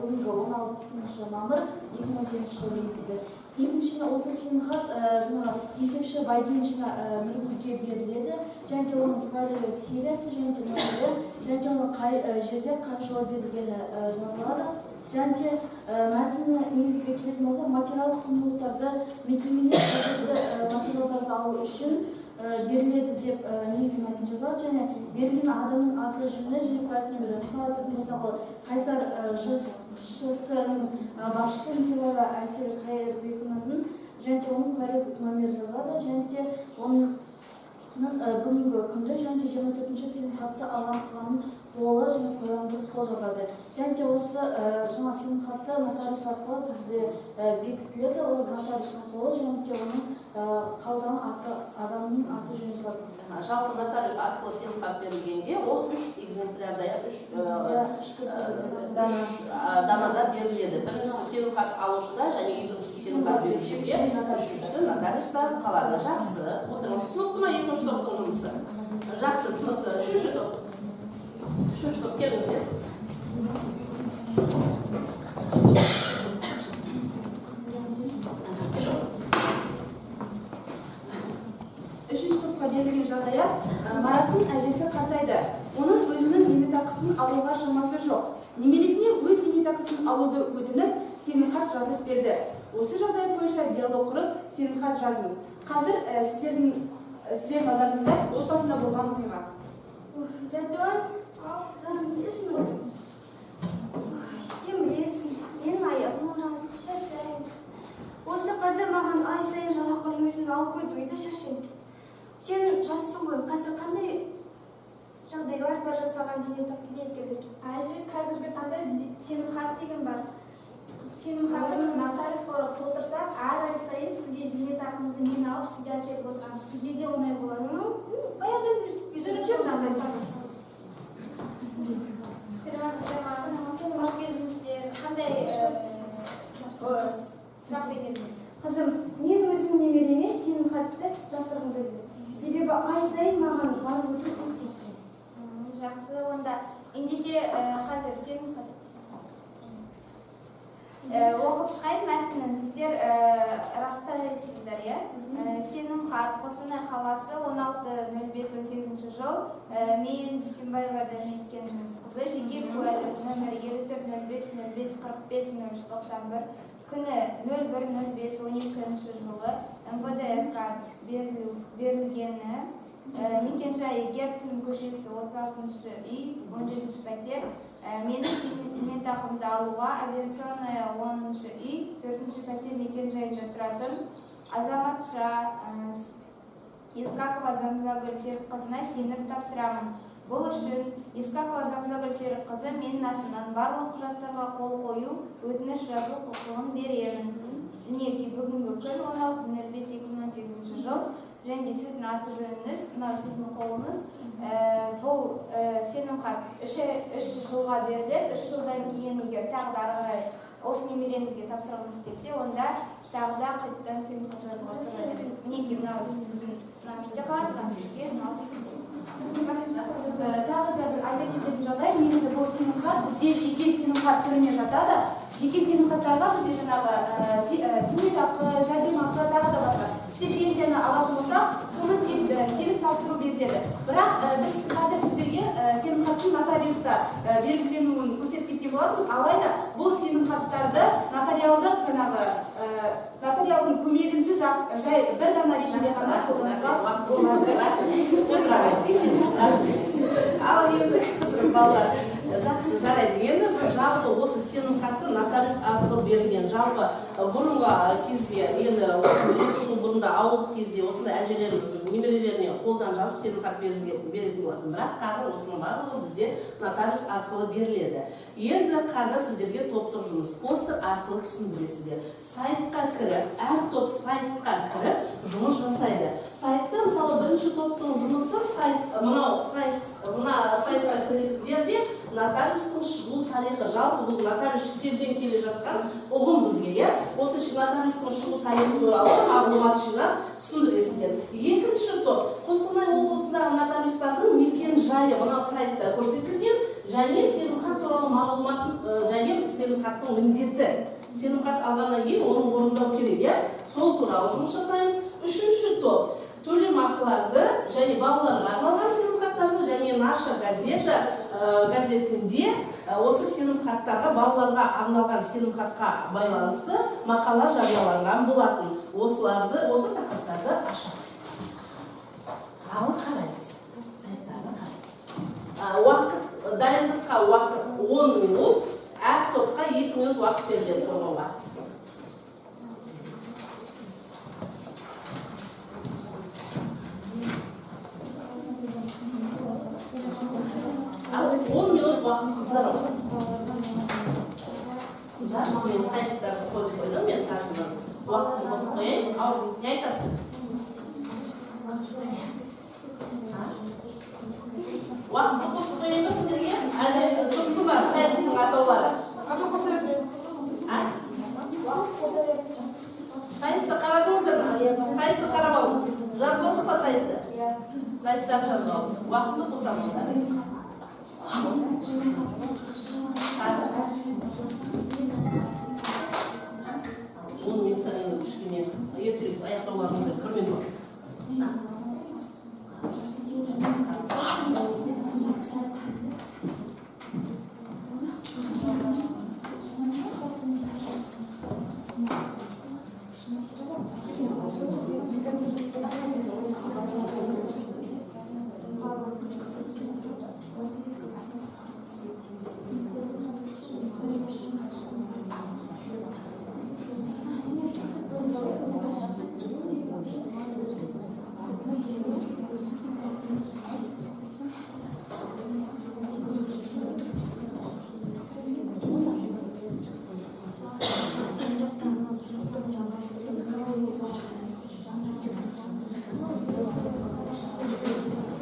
бүгінгі 16 мамыр 2010 жылы енгізілді. Екінші осы сенімхат есепші байдың мүлікке беріледі. Және де оның куәлігі сериясы, және де нөмірі, және де оның қай жерде қай жылы берілгені жазылады. Және де мәтіні негізге келетін болса, материалдық құндылықтарды мекемеге қажетті материалдарды алу үшін беріледі деп негізгі мәтін жазылады. Және берілген адамның аты жөні және куәлік нөмірі. Мысалы айтатын болсақ, Қайсар ШС-ның басшысы Мекебаева Әсел Қайырбекованың және де оның куәлік нөмірі жазылады. Және де оның бүгінгі күнді және де 24-ші сенімхатты алған қолы және қойылымдық қол жазады. Және де осы жаңа сенімхатты нотариус арқылы бізде бекітіледі. Ол нотариустың қолы және де оның қалған адамның аты жөні жазылады. Жалпы нотариус арқылы сенімхат берілгенде ол 3 экземплярда, 3 данада беріледі. Біріншісі сенімхат алушыда және екіншісі сенімхат берушіде, үшіншісі нотариуста қалады. Жақсы, отырыңыз. Түсінікті ма екінші топтың жұмысы? Жақсы, түсінікті. Үшінші топ. Үшінші топ, келіңіздер. берілген жағдаят Мараттың әжесі қартайды. Оның өзінің зейнетақысын алуға шамасы жоқ. Немересіне өз зейнетақысын алуды өтініп, сенімхат жазып берді. Осы жағдаят бойынша диалог құрып, сенімхат жазыңыз. Қазір сіздер назарыңызда отбасында болған оқиға. Зәтуан, жаным білесің бе? Сен білесің, менің аяғым ауырады, шаршаймын. Осы қазір маған ай сайын жалақының өзін алып қойды ойда шаршаймын. Сен жассың ғой, қазір қандай жағдайлар бар жасалған зейнеткерлерге? Әже, қазіргі таңда сенімхат деген бар. Сенімхатыңыз нотариусқа толтырсақ, әр ай сайын сізге зейнетақыңызды мен алып сізге әкеліп отырамын. Сізге де оңай болады. Баяғыдан бері қош келдіңіздер. Қандай сұрақ бердіңіз? Қызым, мен өзім немереме сенімхатты жасырғым келді. Себебі ай сайын маған барып өтіп өтіп. Жақсы, онда ендеше қазір сенімхат оқып шығайын мәтінін. Сіздер растайсыздар, иә? Сенімхат, Қостанай қаласы, 16.05.18 жыл. Мен Дүйсенбаева Дәметкен Жүнісқызы, жеке куәлік нөмір 24.05.05.0391, күні 01.05.12 жылы МВД РК берілгені, мекенжайы Герцен көшесі 36 үй, 17 пәтер. Менің зейнетақымды алуға авиационная 10 үй, 4 пәтер мекенжайында тұратын азаматша Ескакова Замзагүл Серікқызына сеніп тапсырамын. Бұл үшін Ескакова Замзагүл Серікқызы менің атынан барлық құжаттарға қол қою, өтініш жазу құқығын беремін. Мінеки бүгінгі күн 16.05.2018 жыл. Және сіздің аты жөніңіз, мынау сіздің қолыңыз. Бұл сенімхат 3 жылға беріледі. 3 жылдан кейін егер тағы да ары қарай осы немереңізге тапсырғыңыз келсе, онда тағы да қайтадан сенімхат жазуға тура келеді. Мінеки мынау сіздің менде қалады, мынау сізге, мынау сізге. Тағы да бір айта кететін жағдай, негізі бұл сенімхат бізде жеке сенімхат түріне жатады. Жеке сенімхаттарға бізде жаңағы зейнетақы, жәрдемақы, тағы да басқа стипендияны алатын болсақ, соны тек сеніп тапсыру беріледі. Бірақ біз қазір сіздерге сенімхаттың нотариуста белгіленуін көрсетіп кеткен болатынбыз. Алайда бұл сенімхаттарды нотариалдық жаңағы нотариалдың көмегінсіз жай бір дана ретінде ғана қолдануға болады. Ал енді қызым балалар, жақсы жарайды. Енді бір жалпы осы сенімхатты нотариус арқылы берілген. Жалпы бұрынғы кезде, енді 2 жыл бұрында ауылдық кезде осындай әжелеріміз немерелеріне қолдан жазып сенімхат берілген болатын. Бірақ қазір осының барлығы бізде нотариус арқылы беріледі. Енді қазір сіздерге топтық жұмыс постер арқылы түсіндіресіздер. Сайтқа кіріп, әр топ сайтқа кіріп жұмыс жасайды. Сайтта мысалы бірінші топтың жұмысы мына сайтқа кіресіздер де нотариустың шығу тарихы. Жалпы бұл нотариус шетелден келе жатқан ұғым бізге, иә? Осы нотариустың шығу тарихы туралы мағлұмат жинап түсіндіресіздер. Екінші топ Қостанай облысындағы нотариустардың мекен жайы мына сайтта көрсетілген және сенімхат туралы мағлұматын және сенімхаттың міндеті. Сенімхат алғаннан кейін оны орындау керек, иә? Сол туралы жұмыс жасаймыз. Үшінші топ төлемақыларды және балаларға арналған сенімхаттарды және наша газетінде осы сенімхаттарға, балаларға арналған сенімхатқа байланысты мақала жарияланған болатын. Осы тақырыптарды ашамыз. Ал қараймыз. Сайттарды қараймыз. Уақыт, дайындыққа уақыт 10 минут, әр топқа 2 минут уақыт беріледі қорғауға. Ал 10 минут уақыт қыздар ғой. Қыздар, мен сайттарды қойып қойдым, мен сасыдан уақытын қосып қойайын. Ал не айтасың? Уақытты қосып қойайын ба сіздерге? Әлі тұрсын ба сайттың атаулары? Сайтты қарадыңыздар ма? Сайтты қарап алдым. Жазып алдық па сайтты? Сайттарды жазып алдым. Уақытты қосамыздар. Оны мен кішкене ертерек аяқтауларыңызды көрмедім.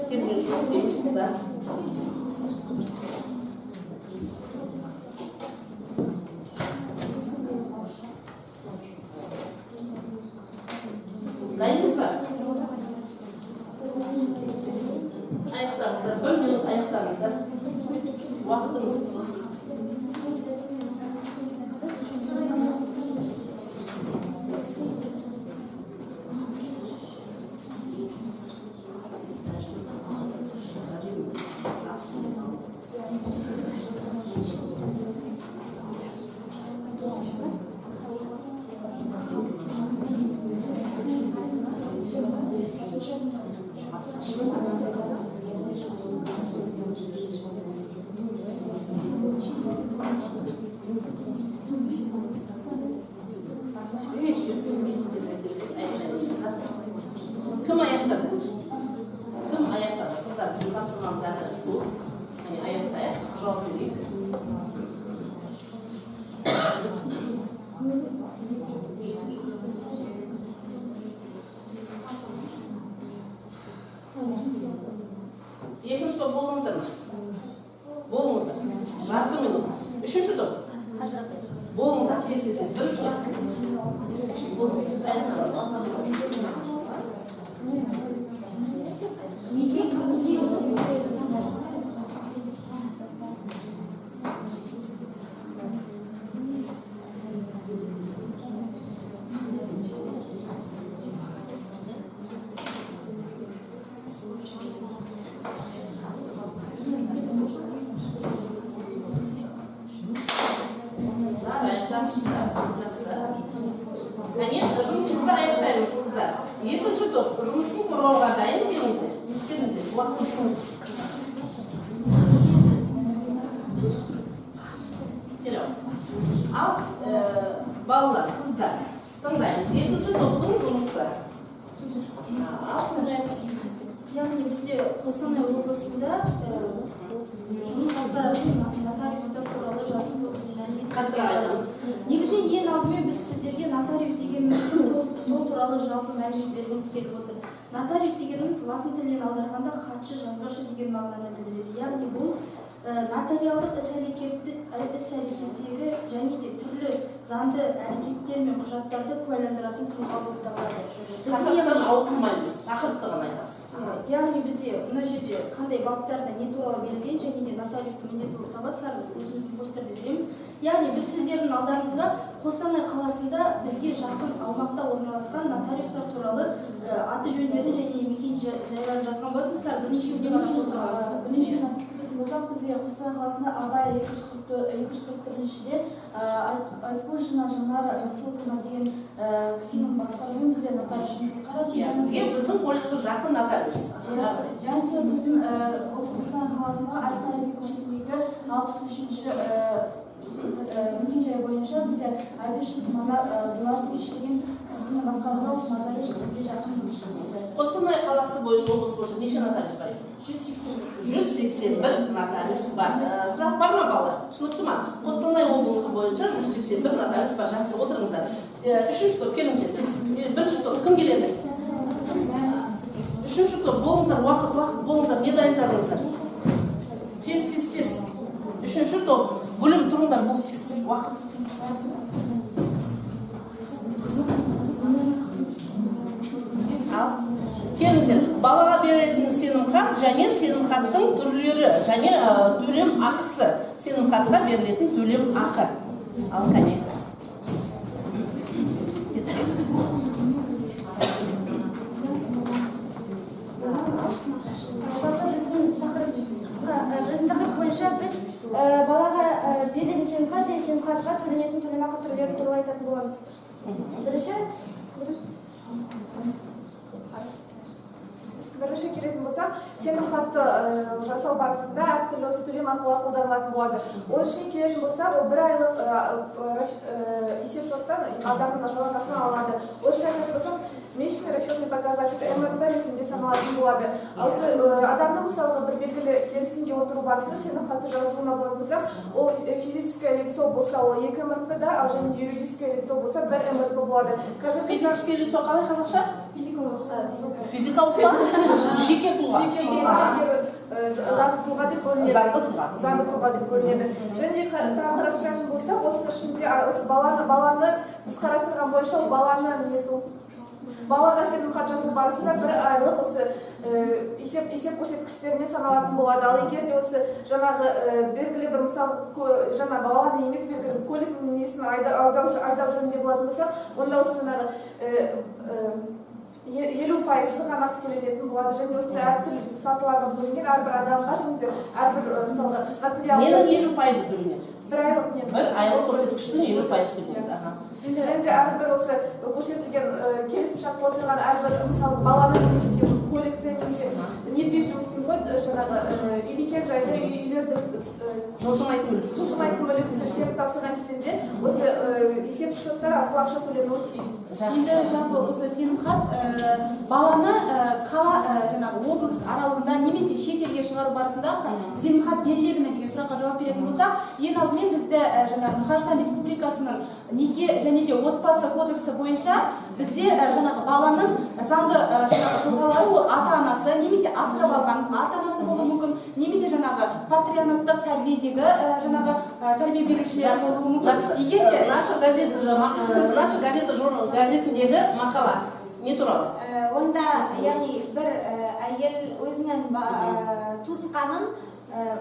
Кезінде жұмыс істейміз қыздар. Дайынсыз ба? Аяқтаңыздар, 1 минут аяқтаңыздар. Уақытыңыз қыс. Кім аяқтады? Кім аяқтады? Қыздар, біздің тапсырмамыз әрі бұл. Аяқтайық, жауап берейік. Екінші топ болыңыздар ма? Болыңыздар. Жарты минут. Үшінші топ. Болыңыздар. Тез. Бірінші топ. Жұмысымызды аяқтаймыз қыздар. Екінші топ жұмысын құрауға дайын келіңіздер. Уақытыңыз. Ал балалар, қыздар, тыңдаймыз. Екінші топтың жұмысы. Ал тыңдаймыз. Яғни бізде Қостанай облысында жұмыс атқаратын нотариустар туралы айтамыз. Негізінен ең алдымен біз сіздерге нотариус дегеніміздің сол туралы жалпы мәлімет бергіміз келіп отыр. Нотариус дегеніміз латын тілінен аударғанда хатшы, жазбашы деген мағынаны білдіреді. Яғни бұл нотариалдық іс-әрекеттегі және де түрлі заңды әрекеттер мен құжаттарды куәландыратын тұлға болып табылады. Тақырыптан ауытқымаймыз, тақырыпты ғана айтамыз. Яғни бізде мына жерде қандай баптарда не туралы берілген және де нотариустың міндеті болып табылады, өзіміздің постерде жүреміз. Яғни біз сіздердің алдарыңызға Қостанай қаласында бізге жақын аумақта орналасқан нотариустар туралы аты жөндерін және мекен жайларын жазған болатынбыз. Бірнешеуіне ғана тоқталамыз. Бірнешеуіне болсақ, бізге Қостанай қаласында Абай 241-де Айткулжина Жанара Жақсылықова деген кісінің басқаруымен бізде нотариус жұмысқа қарады. Бізге біздің колледжге жақын нотариус. Және де біздің Қостанай қаласындағы Әл-Фараби көшесіндегі 63-ші мекен-жай бойынша бізде Айбешев Дулатович деген кісінің басқаруында нотариус бізге жақын жұмыс жасайды. Қостанай қаласы бойынша, облыс бойынша неше нотариус бар? 181 нотариус бар. Сұрақ бар ма балалар? Түсінікті ма? Қостанай облысы бойынша 181 нотариус бар. Жақсы, отырыңыздар. Үшінші топ, келіңіздер. Бірінші топ, кім келеді? Үшінші топ, болыңыздар, уақыт болыңыздар, не дайындадыңыздар? Тез. Үшінші топ, бөлім тұрыңдар, бұл тез, уақыт. Ал, келіңіздер, балаға беретін сенімхат және сенімхаттың түрлері және төлем ақысы. Сенімхатқа берілетін төлем ақы. Ал, кәне. бірінші келетін болсақ, сенімхатты жасау барысында әртүрлі осы төлем ақылар қолданылатын болады. Ол үшін келетін болсақ, ол 1 айлық есеп-шоттан адамның жалақысынан алады. Ол үшін айтатын болсақ, месячный расчетный показатель МРП ретінде саналатын болады. Осы адамның мысалға бір белгілі келісімге отыру барысында сенімхатты жазуына болатын болсақ, ол физическое лицо болса, ол 2 МРП-да, ал және юридическое лицо болса 1 МРП болады. Физическое лицо қалай қазақша? Физикалық па? Жеке тұлға. Заңды тұлға деп бөлінеді. Заңды тұлға деп бөлінеді. Және тағы қарастыратын болсақ, осының ішінде осы баланы біз қарастырған бойынша ол баланы балаға сенімхат жазу барысында 1 айлық осы есеп көрсеткіштермен саналатын болады. Ал егер де осы жаңағы белгілі бір мысалы жаңа баланы емес белгілі көлік несін айдау жөнінде болатын болса, онда осы жаңағы 50% ғана төленетін болады. Және осындай әртүрлі сатыларға бөлінген әрбір адамға және де әрбір мысалы нотариалды ненің 50% төленеді? 1 айлық не? 1 айлық көрсеткіштің 50% төленеді. Және де әрбір осы көрсетілген келісімшартта отырған әрбір мысалы баланы немесе көлікті немесе недвижимость дейміз ғой, жаңағы үй мекен жайды, үйлерді жылжымайтын мүлікті серік тапсырған кезінде осы есеп шоттар арқылы ақша төленуі тиіс. Енді жалпы осы сенімхат баланы қала жаңағы облыс аралығында немесе шетелге шығару барысында сенімхат беріледі ме деген сұраққа жауап беретін болсақ, ең алдымен бізде жаңағы Қазақстан Республикасының неке және де отбасы кодексі бойынша бізде жаңағы баланың заңды жаңағы тұлғалары ол ата-анасы немесе асырап алған ата-анасы болуы мүмкін, немесе жаңағы патриархаттық тәрбиедегі жаңағы тәрбие берушілер болуы мүмкін. Егер де наша газетіндегі мақала не туралы? Онда яғни бір әйел өзінің туысқанын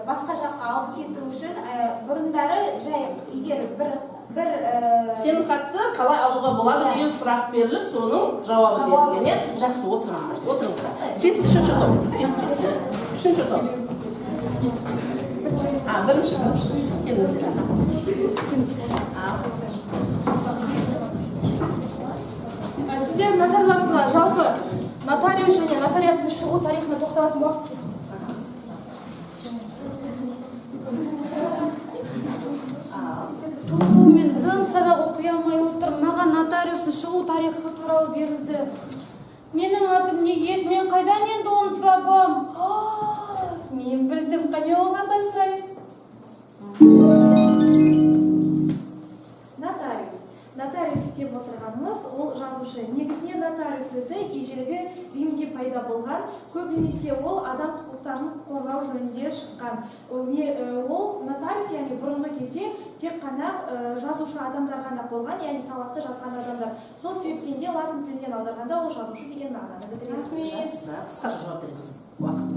басқа жаққа алып кету үшін бұрындары жай егер бір сенімхатты қалай алуға болады деген сұрақ беріліп, соның жауабы берілген. Жақсы, отырыңыздар. Тез үшінші топ. Үшінші топ. Бірінші. Келіңіздер. Сіздер назарларыңызға жалпы нотариус және нотариаттың шығу тарихына тоқталатын болсақ, мен дым сабақ оқи алмай отыр. Маған нотариустың шығу тарихы туралы берілді. Менің атым Негеш, мен қайдан енді оны табам? Мен білдім, қаме олардан сұрайын. Нотариус деп отырғанымыз, ол жазушы. Негізінен нотариус сөзі ежелгі Римде пайда болған, көбінесе ол адам құқықтарын қорғау жөнінде шыққан. Ол нотариус, яғни бұрынғы кезде тек қана жазушы адамдар ғана болған, яғни сауатты жазған адамдар. Сол себептен де латын тілінен аударғанда ол жазушы деген мағынаны білдіреді. Қысқаша жауап беріңіз. Уақыт.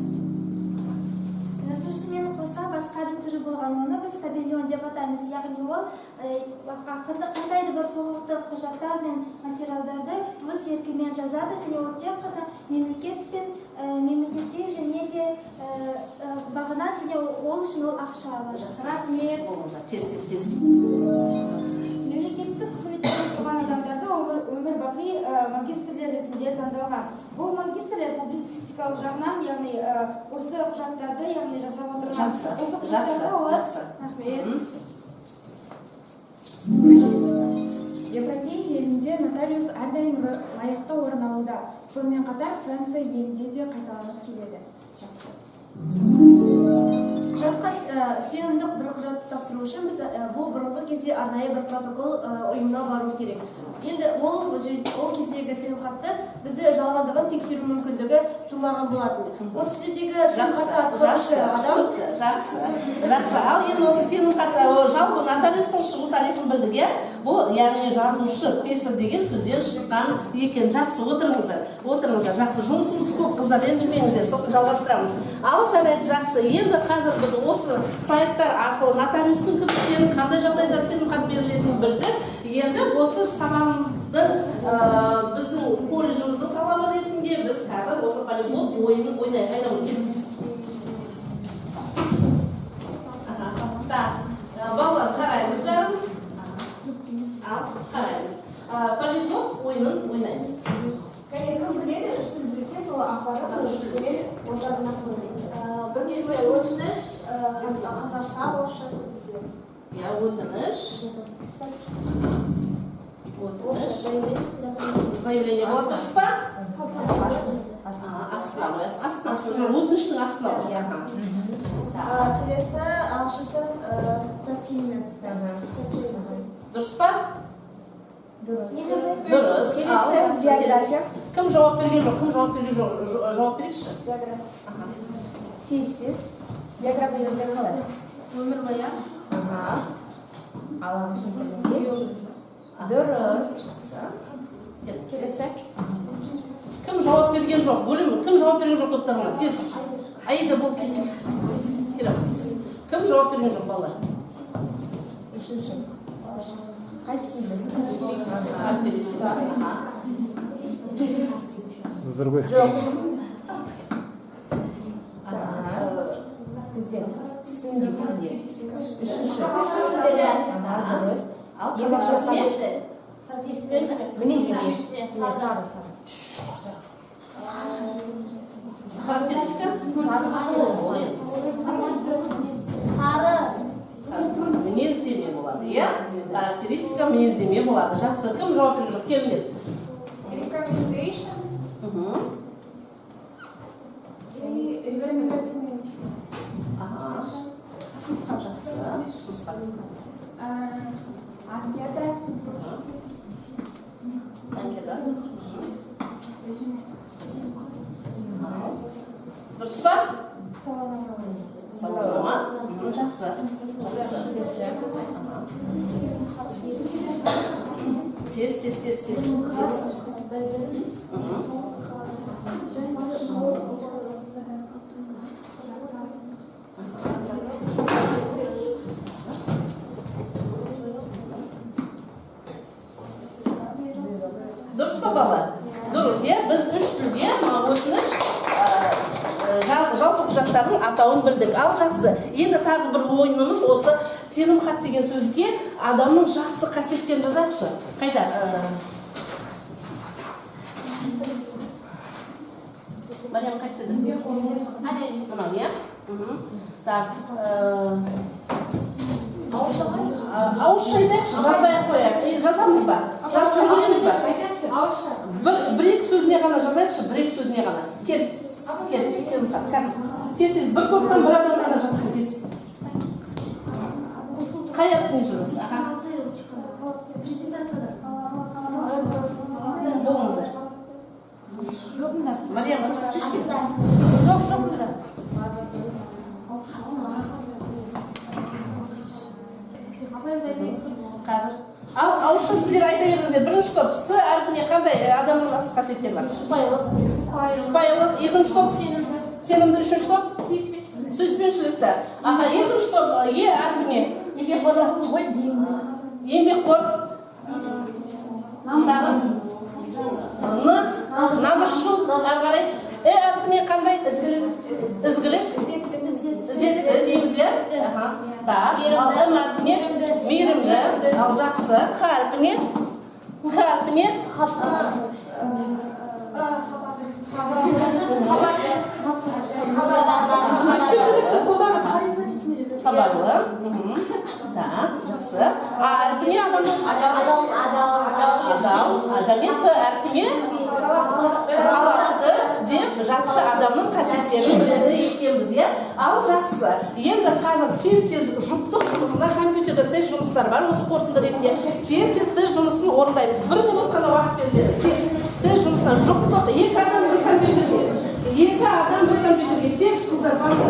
Жазушымен қоса басқа да түрі болған, оны біз табельон деп атаймыз. Яғни ол қандай да бір құқықтық құжаттар мен материалдарды өз еркімен жазады және ол тек қана мемлекетке және де бағынады және ол үшін ол ақша алады. Рахмет. Тез. Мемлекеттік қызметте тұрған адамдарды өмір бақи магистрлер ретінде таңдалған. Бұл магистрлер публицистикалық жағынан, яғни осы құжаттарды, яғни жасап отырған. Осы құжаттарды олар... Рахмет. Европей елінде нотариус әрдайым лайықты орын алуда. Сонымен қатар Франция елінде де қайталанып келеді. Жақсы. Құжатқа сенімдік бір құжатты тапсыру үшін біз бұл бұрынғы кезде арнайы бір протокол ұйымына бару керек. Енді ол кездегі сенімхатты бізді жалғандығын тексеру мүмкіндігі тумаған болатын. Осы жердегі сенімхатты атқарушы адам... Жақсы. Ал енді осы сенімхатты жалпы нотариустың шығу тарихын білдік, иә? Бұл яғни жазушы, песір деген сөзден шыққан екен. Жақсы, отырыңыздар. Жақсы, жұмысымыз көп, қыздар, ренжімеңіздер, сосын жалғастырамыз. Ал жарайды, жақсы. Енді қазір біз осы сайттар арқылы нотариустың кімдігін, қандай жағдайда сенімхат берілетінін білдік. Енді осы сабағымызды біздің колледжіміздің талабы ретінде біз қазір осы полиглот ойынын ойнайық. Қайда ойнаймыз? Балалар, қараймыз бәріміз. Қараймыз. ойынын ойнаймыз. Кәне кім біледі, үш тілділікте сол ақпарат өшірген ортадына қойылды. Бір кезде өтініш, қазақша, орысша бізде. Я өтініш. Заявление болады дұрыс па? Астына қоясыз. Астына, өтініштің астына қоясыз. Келесі ағылшынша статьямен. Дұрыс па? Дұрыс. Биография. Кім жауап берген жоқ? Кім жауап берген жоқ? Жауап берейікші. Тезис. Биография жазған қалай? Өмірбаян. Ал ағылшын тілінде? Дұрыс. Келесі. Кім жауап берген жоқ? Бөлім. Кім жауап берген жоқ топтарына? Тез. Аида болып келген. Кім жауап берген жоқ балалар? Үшінші. Қайсысы? Назарбаевский. Жоқ. Бізде. Үстінде. Үшінші. Дұрыс. Ал қазақшасы Міне сары. характеристика? Сары. Мінездеме болады, иә? Характеристика мінездеме болады. Жақсы. Кім жауап берген жоқ? Келіңдер. Recommendation. Жақсы. Ұсынысқа. Анкета. Анкета. Дұрыс па? Сауалнама. Жақсы. Тез. Дұрыс па бала? Дұрыс, иә? Біз үш тілде өтініш жалпы құжаттардың атауын білдік. Ал жақсы. Енді тағы бір ойынымыз осы сенім хат деген сөзге адамның жақсы қасиеттерін жазайықшы. Қайда? Мариям қайсыды? Мынау, иә? Так. Ауызша айтайықшы, жазбай ақ қояйық. Жазамыз ба? Жазып жүреміз ба? Бір-екі сөзіне ғана жазайықшы, бір-екі сөзіне ғана. Кел, сенім хат, қазір. Тез, бір топтан бір адам ғана жазсын, тез. Қай әріпіне жазасыз? Болыңыздар. Мариям, көрсетші. Жоқ мұнда. Қазір. Ал ауызша сіздер айта беріңіздер. Бірінші топ С әрпіне қандай адамның жақсы қасиеттері бар? Сыпайылық. Екінші топ сенімді. Үшінші топ сүйіспеншілікті. Екінші топ Е әрпіне еңбекқор. Намысшыл. Ары қарай әрпіне қандай? Ізгілік. Дейміз, иә? Так, ал әрпіне мейірімді. Ал жақсы. Х әрпіне хабарлы. Так, жақсы. А әрпіне адамның адал. Және Т әрпіне талапты деп жақсы адамның қасиеттерін біледі екенбіз, иә? Ал жақсы. Енді қазір тез жұптық жұмысында компьютерде тест жұмыстар бар. Осы қорытынды ретінде тез тест жұмысын орындаймыз. 1 минут қана уақыт беріледі. Тест жұмысына жұптық. Екі адам бір компьютерге. Тез қыздар барды.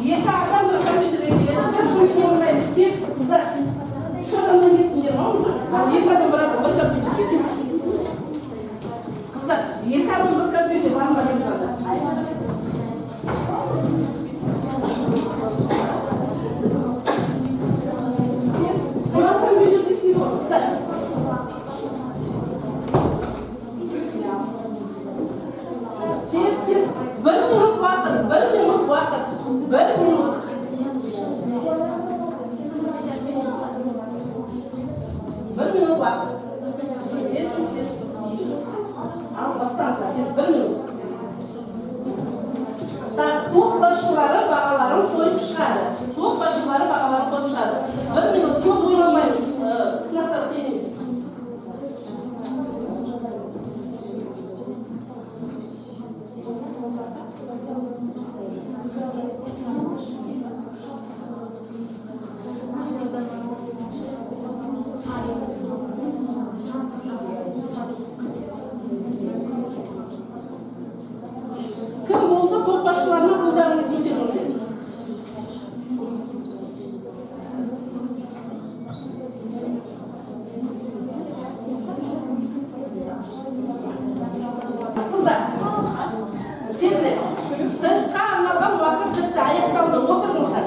Екі адам бір компьютерге келеді. Тест жұмысын орындаймыз. Тез қыздар. Үш адамнан кетіндер ма? Екі адам бір компьютерге. Тез. Қыздар, екі адам бір компьютер бар ма? Бұлар компьютерде істейді ғой, қыздар. Тез. 1 минут уақыт. уақыт. Тез. Ал бастаңыз, тез 1 минут. Топ басшылары бағаларын қойып шығады. 1 минут көп ойламаймыз. Сұрақтар қойыңыз. Кім болды топ басшыларына қолдарыңызды көтеріңіздер. Қыздар, тезірек. Тестқа арналған уақыт бітті, аяқталды. Отырыңыздар.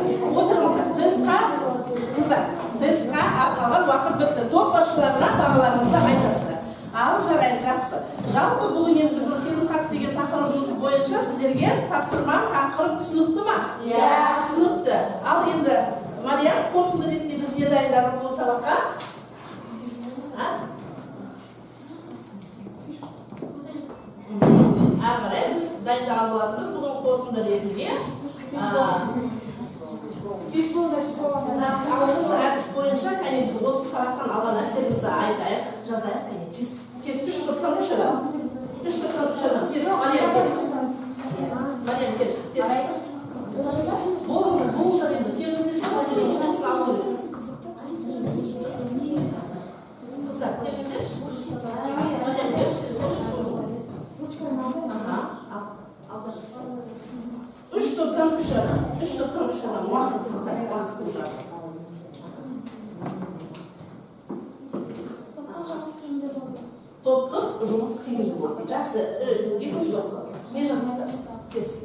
Тестқа арналған уақыт бітті. Топ басшыларына бағаларыңызды айтасыздар. Ал жарайды, жақсы. Жалпы бүгін енді біздің сенімхат деген тақырыбымыз бойынша сіздерге тапсырма тақырып түсінікті ма? Иә, түсінікті. Ал енді Мариям, қорытынды ретінде біз не дайындадық бұл сабаққа? Әрі біз дайындаған болатынбыз бүгін қорытынды ретінде. Әдіс бойынша біз осы сабақтан алған әсерімізді айтайық, жазайық. Тез 3 сұрақтан 3 адам. 3 сұрақтан 3 адам. Тез, Мариям кел. Тез. Болыңыздар енді. Келіңіздер, осыны алып көрейік. Қыздар, келіңіздер. Мариям кел. Алда жақсы. 3 топтан 3 адам. Уақыт қыздар. Топтық жұмыс тиімді болды. Жақсы. Екінші топ. Не жазасыздар? Тез.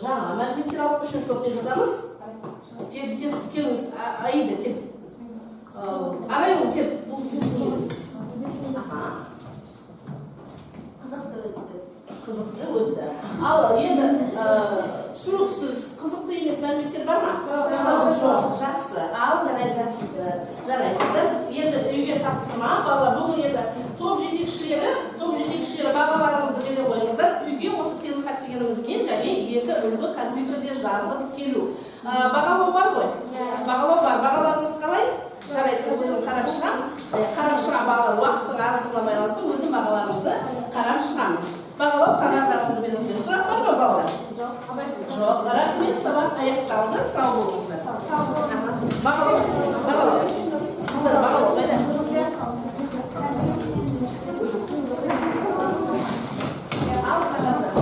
Жаңа мәліметтер алып 3-ші топты жазамыз. Тез келіңіз. Аида кел. Арайым кел. Бұл қызықты өтті. Ал енді түсініксіз, қызықты емес мәліметтер бар ма? Жоқ, жақсы. Ал жарайсыздар. Енді үйге тапсырма, балалар, бүгін енді топ жетекшілері бағаларыңызды бере қойыңыздар. Үйге осы сенімхат дегенімізбен және 2 үлгі компьютерде жазып келу. Бағалау бар ғой? Бағалау бар. Бағаларыңыз қалай? Жарайды, өзім қарап шығам. Бағалар уақыттың аздығына байланысты өзім бағаларыңызды қарап шығам. Бағалау қағаздарыңызды беріңіздер. Сұрақ бар ма балалар? Жоқ. Рахмет, сабақ аяқталды. Сау болыңыздар. Бағалау. Қыздар, бағалау қайда? Ал қағаздар.